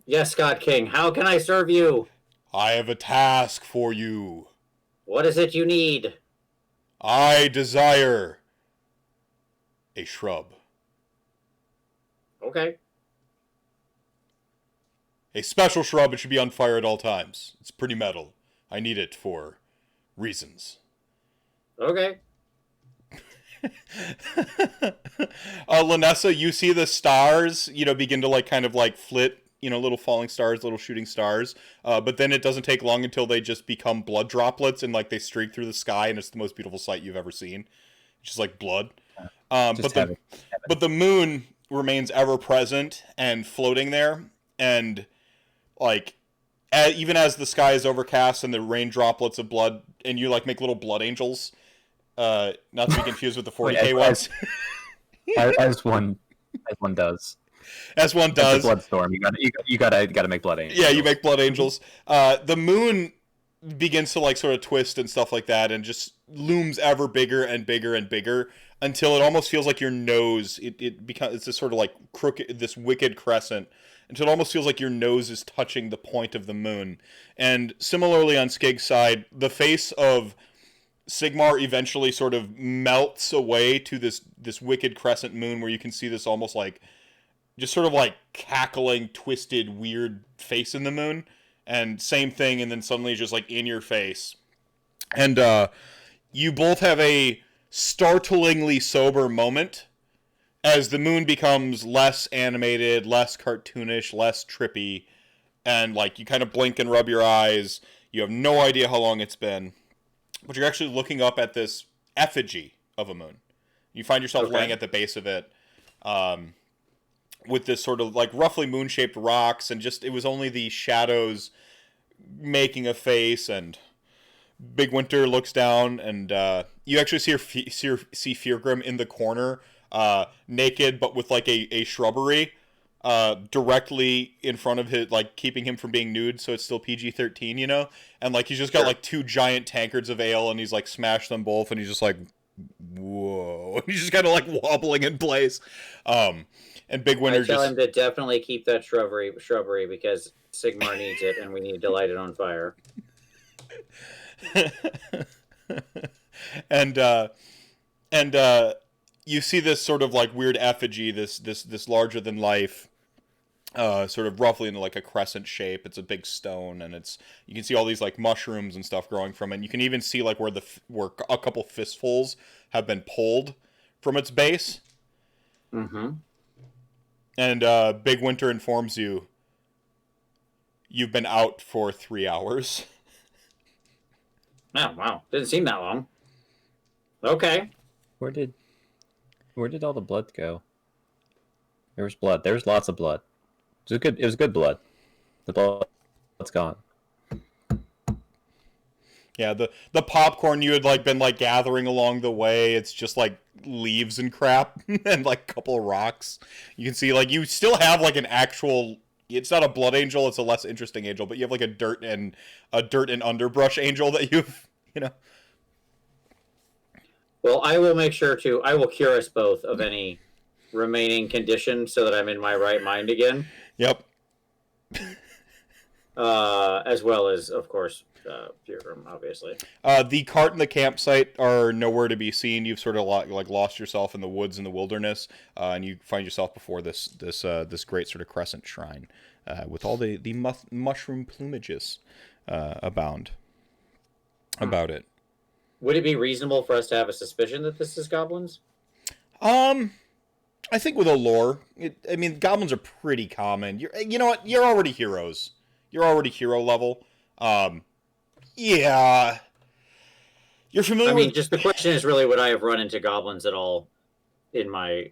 Yes, God King. How can I serve you? I have a task for you. What is it you need? I desire a shrub. Okay. A special shrub. It should be on fire at all times. It's pretty metal. I need it for reasons. Okay. Laanissa, you see the stars, begin to kind of flit, little falling stars, little shooting stars. But then it doesn't take long until they just become blood droplets and they streak through the sky, and it's the most beautiful sight you've ever seen. It's just like blood. But the moon remains ever present and floating there, and even as the sky is overcast and the rain droplets of blood, and you make little blood angels. Not to be confused with the 40K ones. As one does. As one does. It's a blood storm. You gotta make blood angels. Yeah, you make blood angels. The moon begins to sort of twist and stuff like that, and just looms ever bigger and bigger and bigger until it almost feels like your nose. It's this sort of crooked, this wicked crescent, until it almost feels like your nose is touching the point of the moon. And similarly on Skig's side, the face of Sigmar eventually sort of melts away to this wicked crescent moon where you can see this almost just sort of cackling, twisted, weird face in the moon. And same thing, and then suddenly it's just in your face. And you both have a startlingly sober moment as the moon becomes less animated, less cartoonish, less trippy. And you kind of blink and rub your eyes. You have no idea how long it's been. But you're actually looking up at this effigy of a moon. You find yourself laying at the base of it, with this sort of roughly moon-shaped rocks, and it was only the shadows making a face. And Bigwinter looks down, and you actually see Fyrgrim in the corner, naked, but with a shrubbery directly in front of his, keeping him from being nude, so it's still PG-13, and he's just got two giant tankards of ale, and he's smashed them both, and he's just whoa, he's just kind of wobbling in place. And Bigwinter I tell him to definitely keep that shrubbery because Sigmar needs it, and we need to light it on fire. and you see this sort of weird effigy, this larger than life, sort of roughly into a crescent shape. It's a big stone, and you can see all these mushrooms and stuff growing from it. And you can even see where a couple fistfuls have been pulled from its base. Mm-hmm. And Bigwinter informs you you've been out for 3 hours. Oh, wow. Didn't seem that long. Okay. Where did all the blood go? There was blood. There was lots of blood. It was good blood. The blood's gone. Yeah, the popcorn you had like been like gathering along the way, it's just like leaves and crap and like a couple of rocks. You can see like you still have like an actual, it's not a blood angel, it's a less interesting angel, but you have like a dirt and underbrush angel that you've, you know. Well, I will cure us both of any remaining condition so that I'm in my right mind again. Yep. As well as, of course, Fyrgrim, obviously. The cart and the campsite are nowhere to be seen. You've sort of like lost yourself in the woods and the wilderness, and you find yourself before this great sort of crescent shrine with all the mushroom plumages about it. Would it be reasonable for us to have a suspicion that this is goblins? I think with a lore, goblins are pretty common. You know what? You're already heroes. You're already hero level. Yeah. You're familiar with... just the question is really, would I have run into goblins at all in my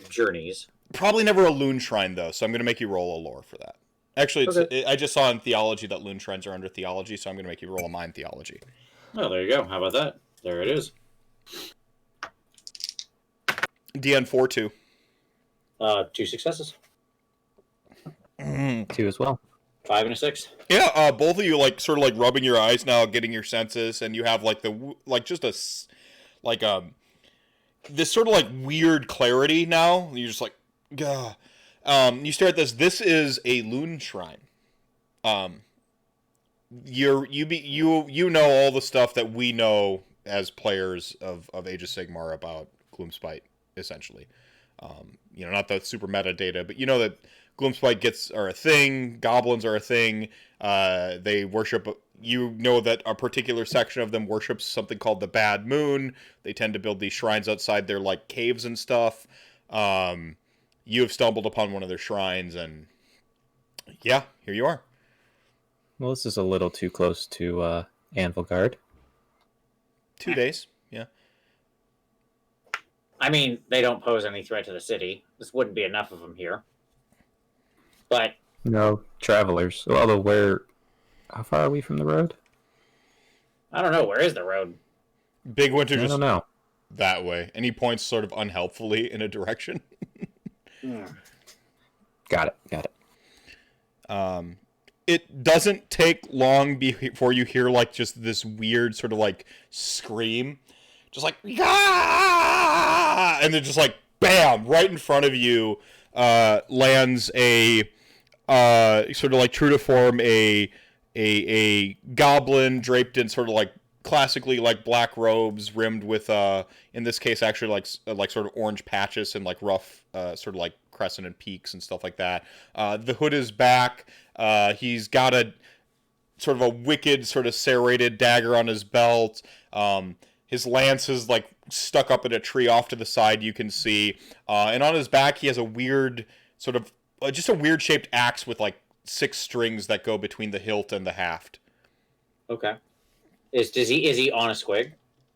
journeys? Probably never a loon shrine, though, so I'm going to make you roll a lore for that. Actually, I just saw in theology that loon shrines are under theology, so I'm going to make you roll a mind theology. Oh, there you go. How about that? There it is. DN 4-2. 2 successes. 2 as well. 5 and a 6. Yeah, both of you like sort of like rubbing your eyes now, getting your senses, and you have like this sort of like weird clarity now. You're just like, gah. You stare at this. This is a loon shrine. You know all the stuff that we know as players of Age of Sigmar about Gloomspite, essentially. Not the super metadata, but you know that Gloomspite are a thing, goblins are a thing, they worship, you know that a particular section of them worships something called the Bad Moon. They tend to build these shrines outside their like caves and stuff. You have stumbled upon one of their shrines, and yeah, here you are. Well, this is a little too close to Anvilgard. 2 days, yeah. They don't pose any threat to the city. This wouldn't be enough of them here. But... No, travelers. Although how far are we from the road? I don't know. Where is the road? Bigwinter just... I don't know. That way. And he points sort of unhelpfully in a direction. Got it. It doesn't take long before you hear like just this weird sort of like scream, just like ah! And then just like bam, right in front of you lands a sort of like true to form a goblin draped in sort of like classically like black robes rimmed with in this case actually like sort of orange patches and like rough sort of like crescent and peaks and stuff like that. The hood is back. He's got a sort of a wicked sort of serrated dagger on his belt. His lance is like stuck up in a tree off to the side, you can see. And on his back, he has a weird sort of just a weird shaped axe with like 6 strings that go between the hilt and the haft. Okay. Is he on a squig?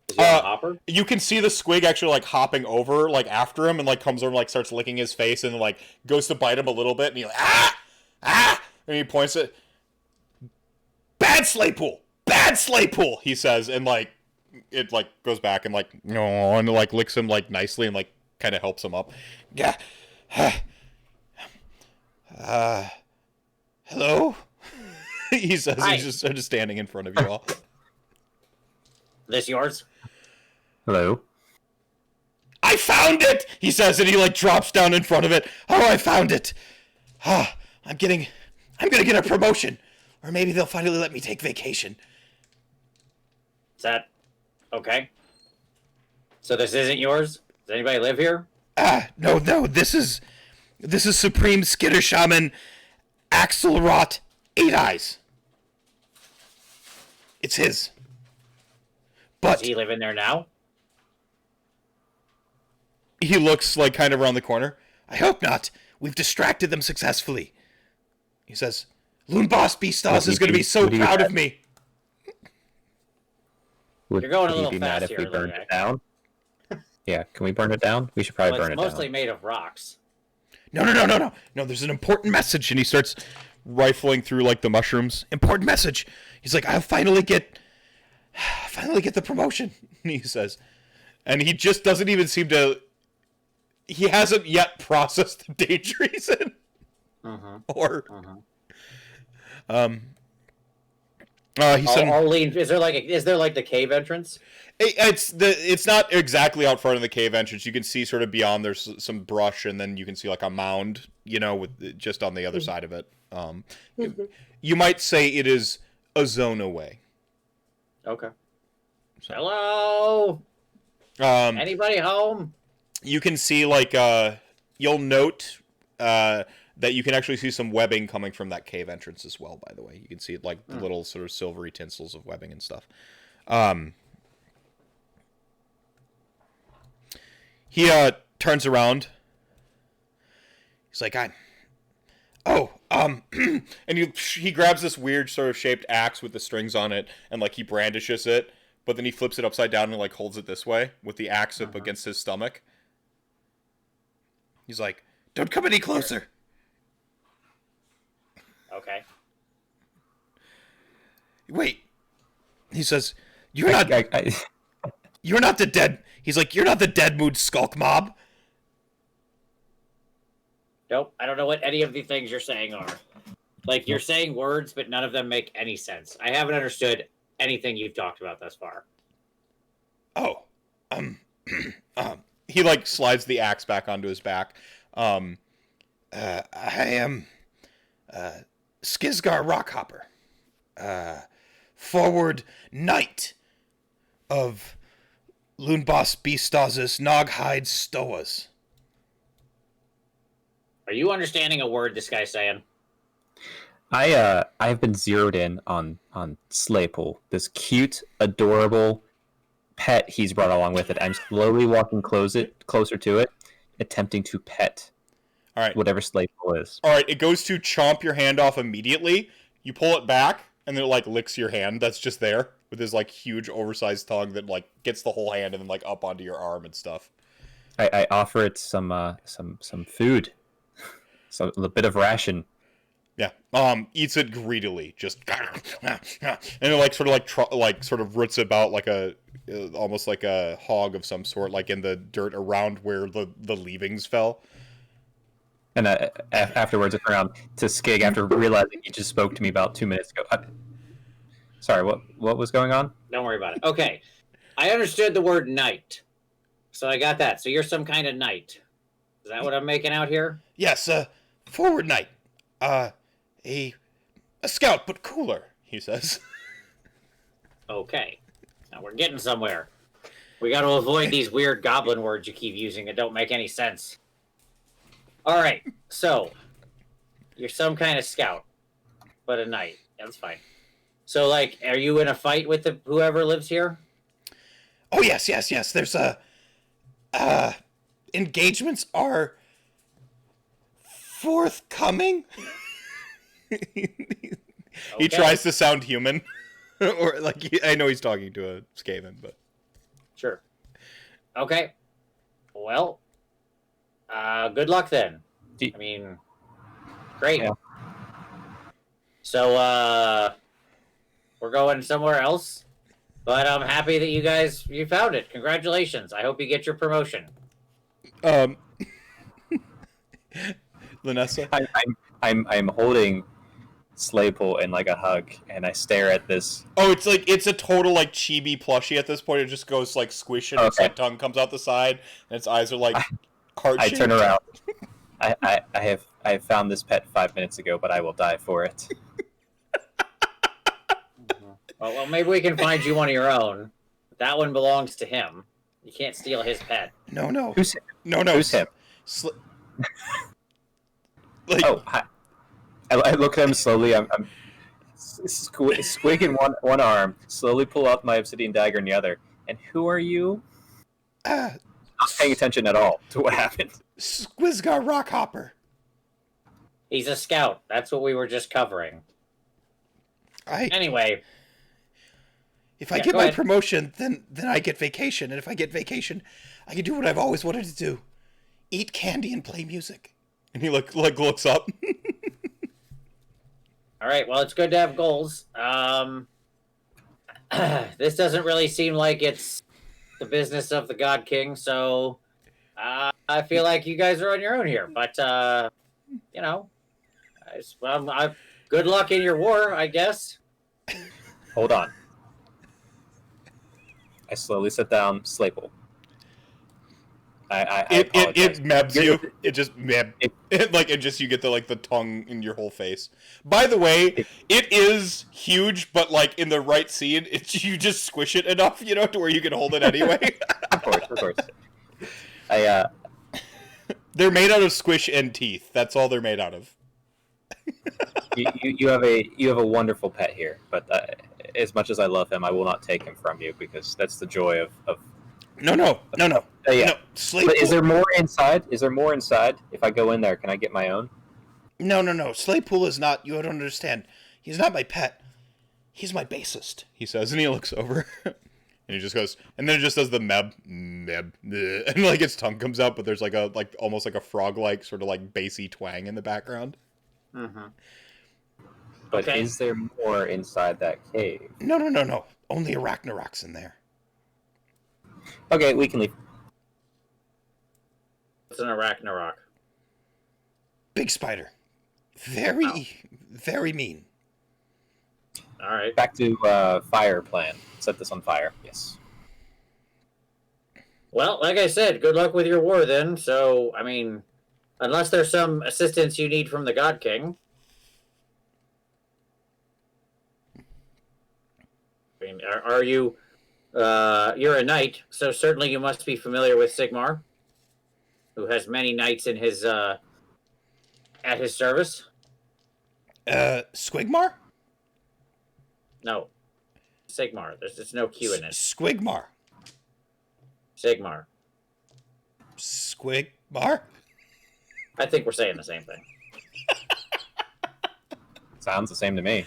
Is he on a hopper? You can see the squig actually like hopping over like after him and like comes over and like starts licking his face and like goes to bite him a little bit and he's like and he points at bad Slaypool, he says, and like it like goes back and like no and like licks him like nicely and like kind of helps him up. Yeah. Hello? He says. Hi. He's just standing in front of you all. This yours? Hello. I found it! He says, and he like drops down in front of it. Oh, I found it! I'm gonna get a promotion. Or maybe they'll finally let me take vacation. Is that okay? So this isn't yours? Does anybody live here? No, this is Supreme Skitter Shaman Axelrot 8 Eyes. It's his. But Does he live in there now? he looks like kind of around the corner. I hope not. We've distracted them successfully. He says, Loon Boss Beastars is going to be so proud of me. Would You're going a he little be mad fast if we here, burned Lunac. it down? Yeah, can we burn it down? We should probably Well, burn it it's mostly down. made of rocks. No, there's an important message. And he starts rifling through like the mushrooms. Important message. He's like, I'll finally get finally get the promotion, he says. And he just doesn't even seem to... He hasn't yet processed the danger he's in. Or... he said, I'll lean. Is there like the cave entrance? It's not exactly out front of the cave entrance. You can see sort of beyond. There's some brush, and then you can see like a mound, with just on the other side of it. You might say it is a zone away. Okay. Hello. Anybody home? You can see like you'll note that you can actually see some webbing coming from that cave entrance as well. By the way, you can see like the little sort of silvery tinsels of webbing and stuff. He turns around. He's like, and he grabs this weird sort of shaped axe with the strings on it, and like he brandishes it, but then he flips it upside down and like holds it this way with the axe up against his stomach. He's like, "Don't come any closer." Okay. Wait. He says, "You're not the dead." He's like, "You're not the dead mood skulk mob." Nope, I don't know what any of the things you're saying are. Like, you're saying words, but none of them make any sense. I haven't understood anything you've talked about thus far. Oh, he like slides the axe back onto his back. I am Skizgar Rockhopper, forward knight of Loonboss Beastaz's Noghide Stoas. Are you understanding a word this guy's saying? I've been zeroed in on Slaypool, this cute, adorable pet he's brought along with it. I'm slowly walking closer to it, attempting to pet. All right. Whatever Slaypool is. All right, it goes to chomp your hand off immediately. You pull it back, and then it like licks your hand. That's just there with his like huge, oversized tongue that like gets the whole hand and then like up onto your arm and stuff. I offer it some food, a bit of ration. Yeah. Eats it greedily, just and it like sort of sort of roots about like almost like a hog of some sort, like in the dirt around where the leavings fell. And afterwards, I turn around to Skig after realizing he just spoke to me about 2 minutes ago. Sorry, what was going on? Don't worry about it. Okay, I understood the word knight, so I got that. So you're some kind of knight. Is that what I'm making out here? Yes, forward knight. A scout, but cooler, he says. Okay, now we're getting somewhere. We got to avoid these weird goblin words you keep using that don't make any sense. All right, so you're some kind of scout, but a knight. That's fine. So, like, are you in a fight with whoever lives here? Oh yes. There's engagements are forthcoming. He tries to sound human, or like I know he's talking to a Skaven, but sure. Okay. Well, good luck then. I mean, great. Yeah. So, we're going somewhere else, but I'm happy that you found it. Congratulations. I hope you get your promotion. Laanissa? I'm holding Slaypool in like a hug, and I stare at this. Oh, it's a total like chibi plushie at this point. It just goes like squishing, and its like tongue comes out the side, and its eyes are like heart-shaped. I turn around. I have found this pet 5 minutes ago, but I will die for it. Well, maybe we can find you one of your own. That one belongs to him. You can't steal his pet. No. Who's him? No. Who's him? Like, I look at him slowly. I'm squeaking one arm, slowly pull out my obsidian dagger in the other. And who are you? Not paying attention at all to what happened. Skizgar Rockhopper. He's a scout. That's what we were just covering. Anyway. If I get my promotion, then I get vacation. And if I get vacation, I can do what I've always wanted to do. Eat candy and play music. And he looks up. All right, well, it's good to have goals. this doesn't really seem like it's the business of the God King, so I feel like you guys are on your own here. But you know, good luck in your war, I guess. Hold on. I slowly sit down, Slaple. I apologize. It mebs you. It just meb. You get the tongue in your whole face. By the way, it is huge, but like in the right scene, you just squish it enough, to where you can hold it anyway. Of course. They're made out of squish and teeth. That's all they're made out of. you have a wonderful pet here, but as much as I love him, I will not take him from you because that's the joy of. No. Yeah. No, but is there more inside? Is there more inside? If I go in there, can I get my own? No. Slaypool is not. You don't understand. He's not my pet. He's my bassist. He says, and he looks over, and he just goes, and then it just does the meb, and like its tongue comes out, but there's almost like a frog-like sort of like bassy twang in the background. Mm-hmm. But is there more inside that cave? No. Only Arachnarock's in there. Okay, we can leave. What's an Arachnarock? Big spider. Very mean. All right. Back to fire plan. Set this on fire. Yes. Well, like I said, good luck with your war then. So, I mean, unless there's some assistance you need from the God King. I mean, are you... you're a knight, so certainly you must be familiar with Sigmar, who has many knights in his at his service. Squigmar? No, Sigmar. There's no Q in it. Squigmar. Sigmar. Squigmar? I think we're saying the same thing. Sounds the same to me.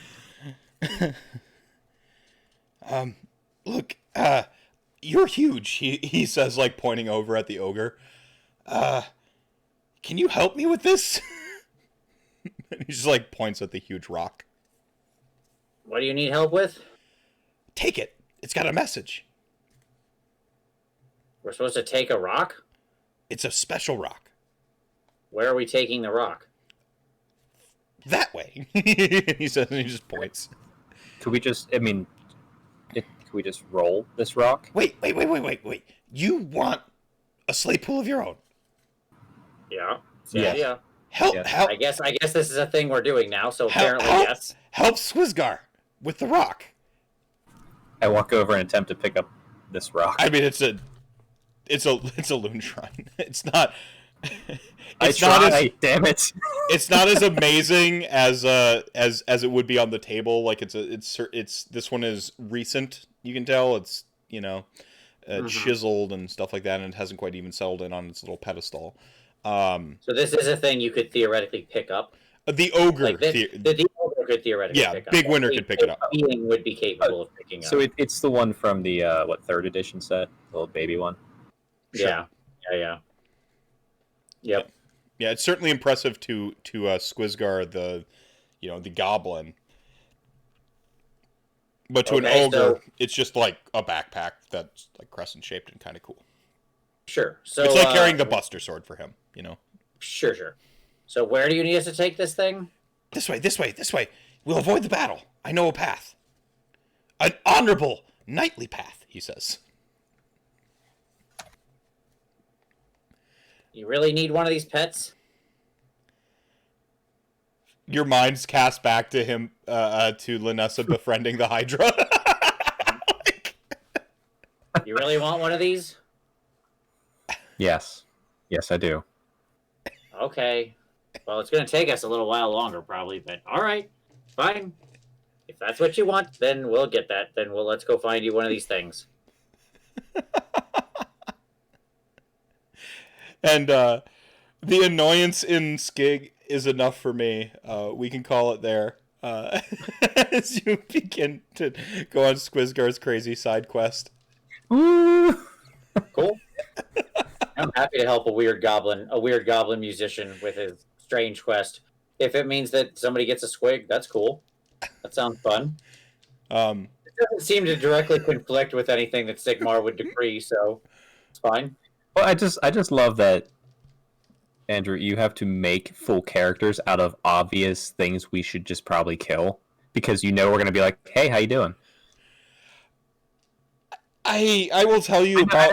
Look, you're huge, he says, like, pointing over at the ogre. Can you help me with this? And he just, like, points at the huge rock. What do you need help with? Take it. It's got a message. We're supposed to take a rock? It's a special rock. Where are we taking the rock? That way. He says, and he just points. Could we just, could we just roll this rock? Wait. You want a slate pool of your own? Yeah. Yeah. Help. I guess this is a thing we're doing now, so apparently yes. Help Swizgar with the rock. I walk over and attempt to pick up this rock. I mean, it's a loon shrine. It's not. Damn it! It's not as amazing as it would be on the table. Like it's this one is recent. You can tell it's chiseled and stuff like that, and it hasn't quite even settled in on its little pedestal. So this is a thing you could theoretically pick up. The ogre, the ogre could theoretically pick up. Bigwinter could pick it up. Being would be capable of picking up. So it's the one from the 3rd edition set, the little baby one. Sure. Yeah. Yep. Yeah, it's certainly impressive to Squizgar, the goblin. But to an ogre, it's just like a backpack that's like crescent shaped and kind of cool. Sure. So it's like carrying the Buster Sword for him, Sure. So where do you need us to take this thing? This way. We'll avoid the battle. I know a path. An honorable, knightly path, he says. You really need one of these pets? Your mind's cast back to him, to Laanissa befriending the Hydra. You really want one of these? Yes, I do. Okay. Well, it's going to take us a little while longer, probably, but all right, fine. If that's what you want, then we'll get that. Then let's go find you one of these things. And the annoyance in Skig is enough for me. We can call it there. As you begin to go on Squizgar's crazy side quest. Cool. I'm happy to help a weird goblin musician with his strange quest. If it means that somebody gets a squig, that's cool. That sounds fun. doesn't seem to directly conflict with anything that Sigmar would decree, so it's fine. Well, I just love that, Andrew. You have to make full characters out of obvious things we should just probably kill because we're going to be like, hey, how you doing? I will tell you about.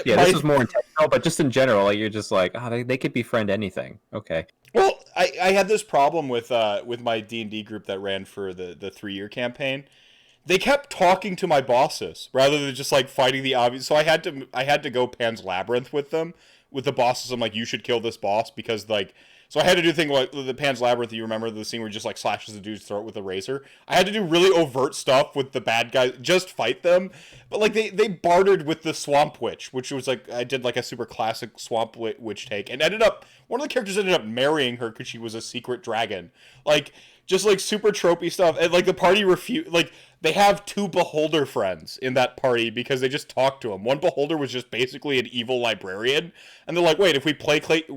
Yeah, this is more intentional, but just in general, like you're just like, oh, they could befriend anything. Okay. Well, I had this problem with my D&D group that ran for the 3-year campaign. They kept talking to my bosses rather than just like fighting the obvious. So I had to go Pan's Labyrinth with them, with the bosses. I'm like, you should kill this boss because like. So I had to do things like the Pan's Labyrinth. You remember the scene where he just like slashes the dude's throat with a razor? I had to do really overt stuff with the bad guys, just fight them. But like they bartered with the Swamp Witch, which was like I did like a super classic Swamp Witch take, and one of the characters ended up marrying her because she was a secret dragon. Like just like super tropey stuff, and like the party like they have 2 beholder friends in that party because they just talked to him. One beholder was just basically an evil librarian, and they're like, wait, if we placate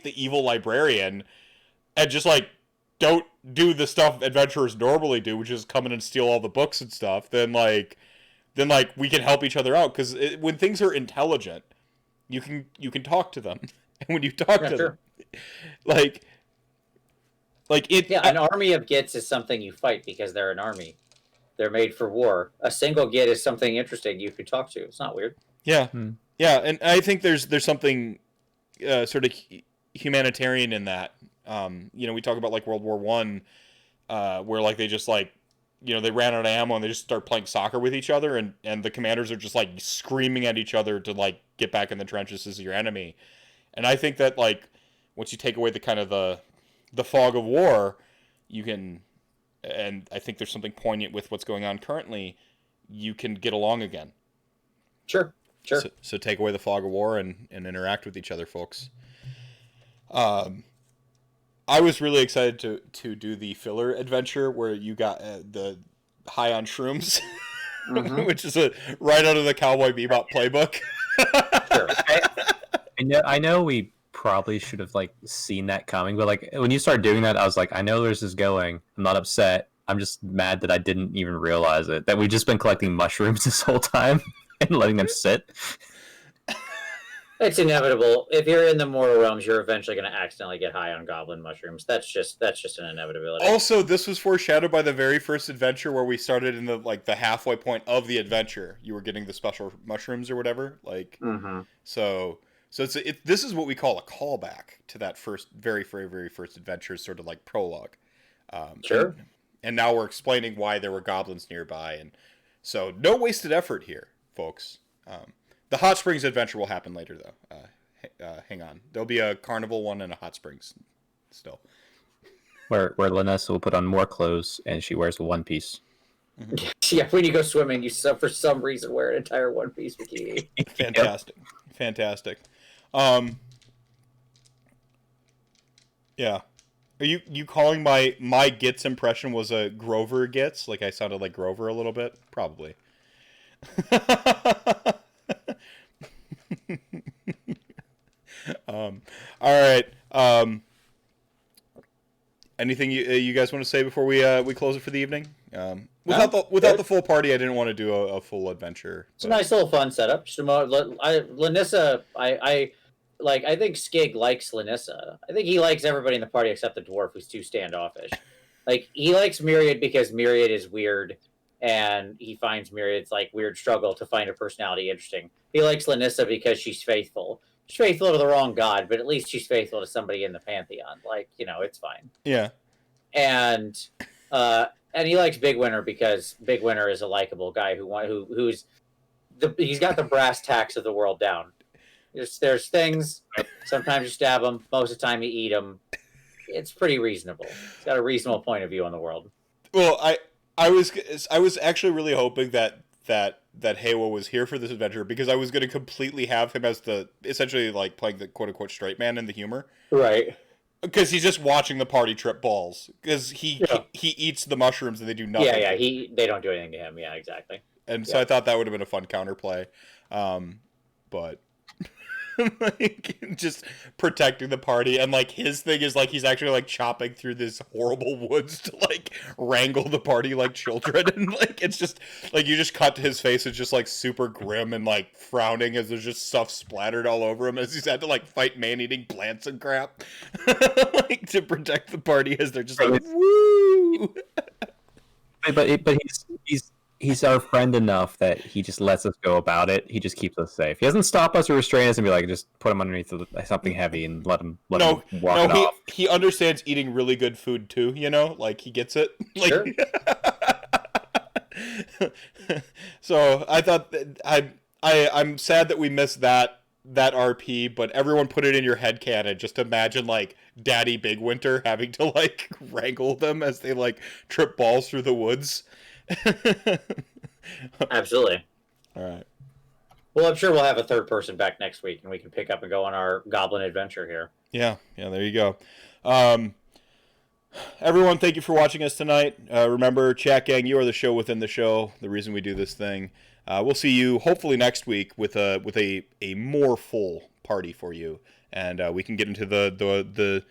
the evil librarian and just like don't do the stuff adventurers normally do, which is come in and steal all the books and stuff, then we can help each other out because when things are intelligent, you can talk to them, and when you talk to them, like it. Yeah, an army of Gits is something you fight because they're an army. They're made for war. A single Git is something interesting you could talk to. It's not weird. Yeah, yeah, and I think there's something sort of humanitarian in that. We talk about like World War One, where like they just like, they ran out of ammo and they just start playing soccer with each other, and the commanders are just like screaming at each other to like get back in the trenches as your enemy. And I think that like once you take away the kind of the fog of war, you can. And I think there's something poignant with what's going on currently. You can get along again. Sure. So take away the fog of war and interact with each other, folks. I was really excited to do the filler adventure where you got the high on shrooms, which is right out of the Cowboy Bebop playbook. Sure. I know we probably should have like seen that coming, but like when you started doing that, I was like, I know where this is going. I'm not upset. I'm just mad that I didn't even realize it. That we've just been collecting mushrooms this whole time and letting them sit. It's inevitable. If you're in the mortal realms, you're eventually going to accidentally get high on goblin mushrooms. That's just an inevitability. Also, this was foreshadowed by the very first adventure where we started in the halfway point of the adventure. You were getting the special mushrooms or whatever. Like, So this is what we call a callback to that very, very, very first adventure, sort of like prologue. Sure. And now we're explaining why there were goblins nearby, and so no wasted effort here, folks. The Hot Springs adventure will happen later, though. Hang on, there'll be a carnival one and a Hot Springs still. Where Laanissa will put on more clothes and she wears a one piece. Yeah, when you go swimming, you for some reason wear an entire one piece bikini. Fantastic. Yeah. Are you calling my Gits impression was a Grover Gits? Like I sounded like Grover a little bit? Probably. All right. Anything you guys want to say before we close it for the evening? Without the full party, I didn't want to do a full adventure. It's a nice little fun setup. Laanissa, I think Skig likes Laanissa. I think he likes everybody in the party except the dwarf, who's too standoffish. Like he likes Myriad because Myriad is weird, and he finds Myriad's like weird struggle to find her personality interesting. He likes Laanissa because she's faithful. She's faithful to the wrong god, but at least she's faithful to somebody in the pantheon. Like, it's fine. Yeah. And he likes Bigwinter because Bigwinter is a likable guy who's he's got the brass tacks of the world down. There's things. Sometimes you stab them. Most of the time you eat them. It's pretty reasonable. He's got a reasonable point of view on the world. Well, I was actually really hoping that Heywoah was here for this adventure because I was going to completely have him as essentially like playing the quote unquote straight man in the humor. Right. Because he's just watching the party trip balls. Because he eats the mushrooms and they do nothing. Yeah. They don't do anything to him. Yeah, exactly. And so I thought that would have been a fun counterplay. But like just protecting the party, and like his thing is like he's actually like chopping through this horrible woods to like wrangle the party like children, and like it's just like you just cut to his face, it's just like super grim and like frowning as there's just stuff splattered all over him as he's had to like fight man-eating plants and crap like to protect the party as they're just like woo. But he's our friend enough that he just lets us go about it. He just keeps us safe. He doesn't stop us or restrain us and be like, just put him underneath something heavy and let him walk it off. He understands eating really good food too, you know? Like, he gets it. Like, Sure. So I thought I'm sad that we missed that RP, but everyone put it in your headcanon. Just imagine like Daddy Bigwinter having to like wrangle them as they like trip balls through the woods. Absolutely. All right. Well, I'm sure we'll have a third person back next week, and we can pick up and go on our goblin adventure here. Yeah, there you go. Everyone, thank you for watching us tonight. Remember, Chat Gang, you are the show within the show, the reason we do this thing. We'll see you hopefully next week with a more full party for you, and we can get into the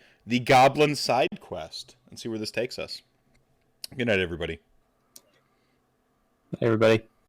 goblin side quest and see where this takes us. Good night, everybody. Hey, everybody.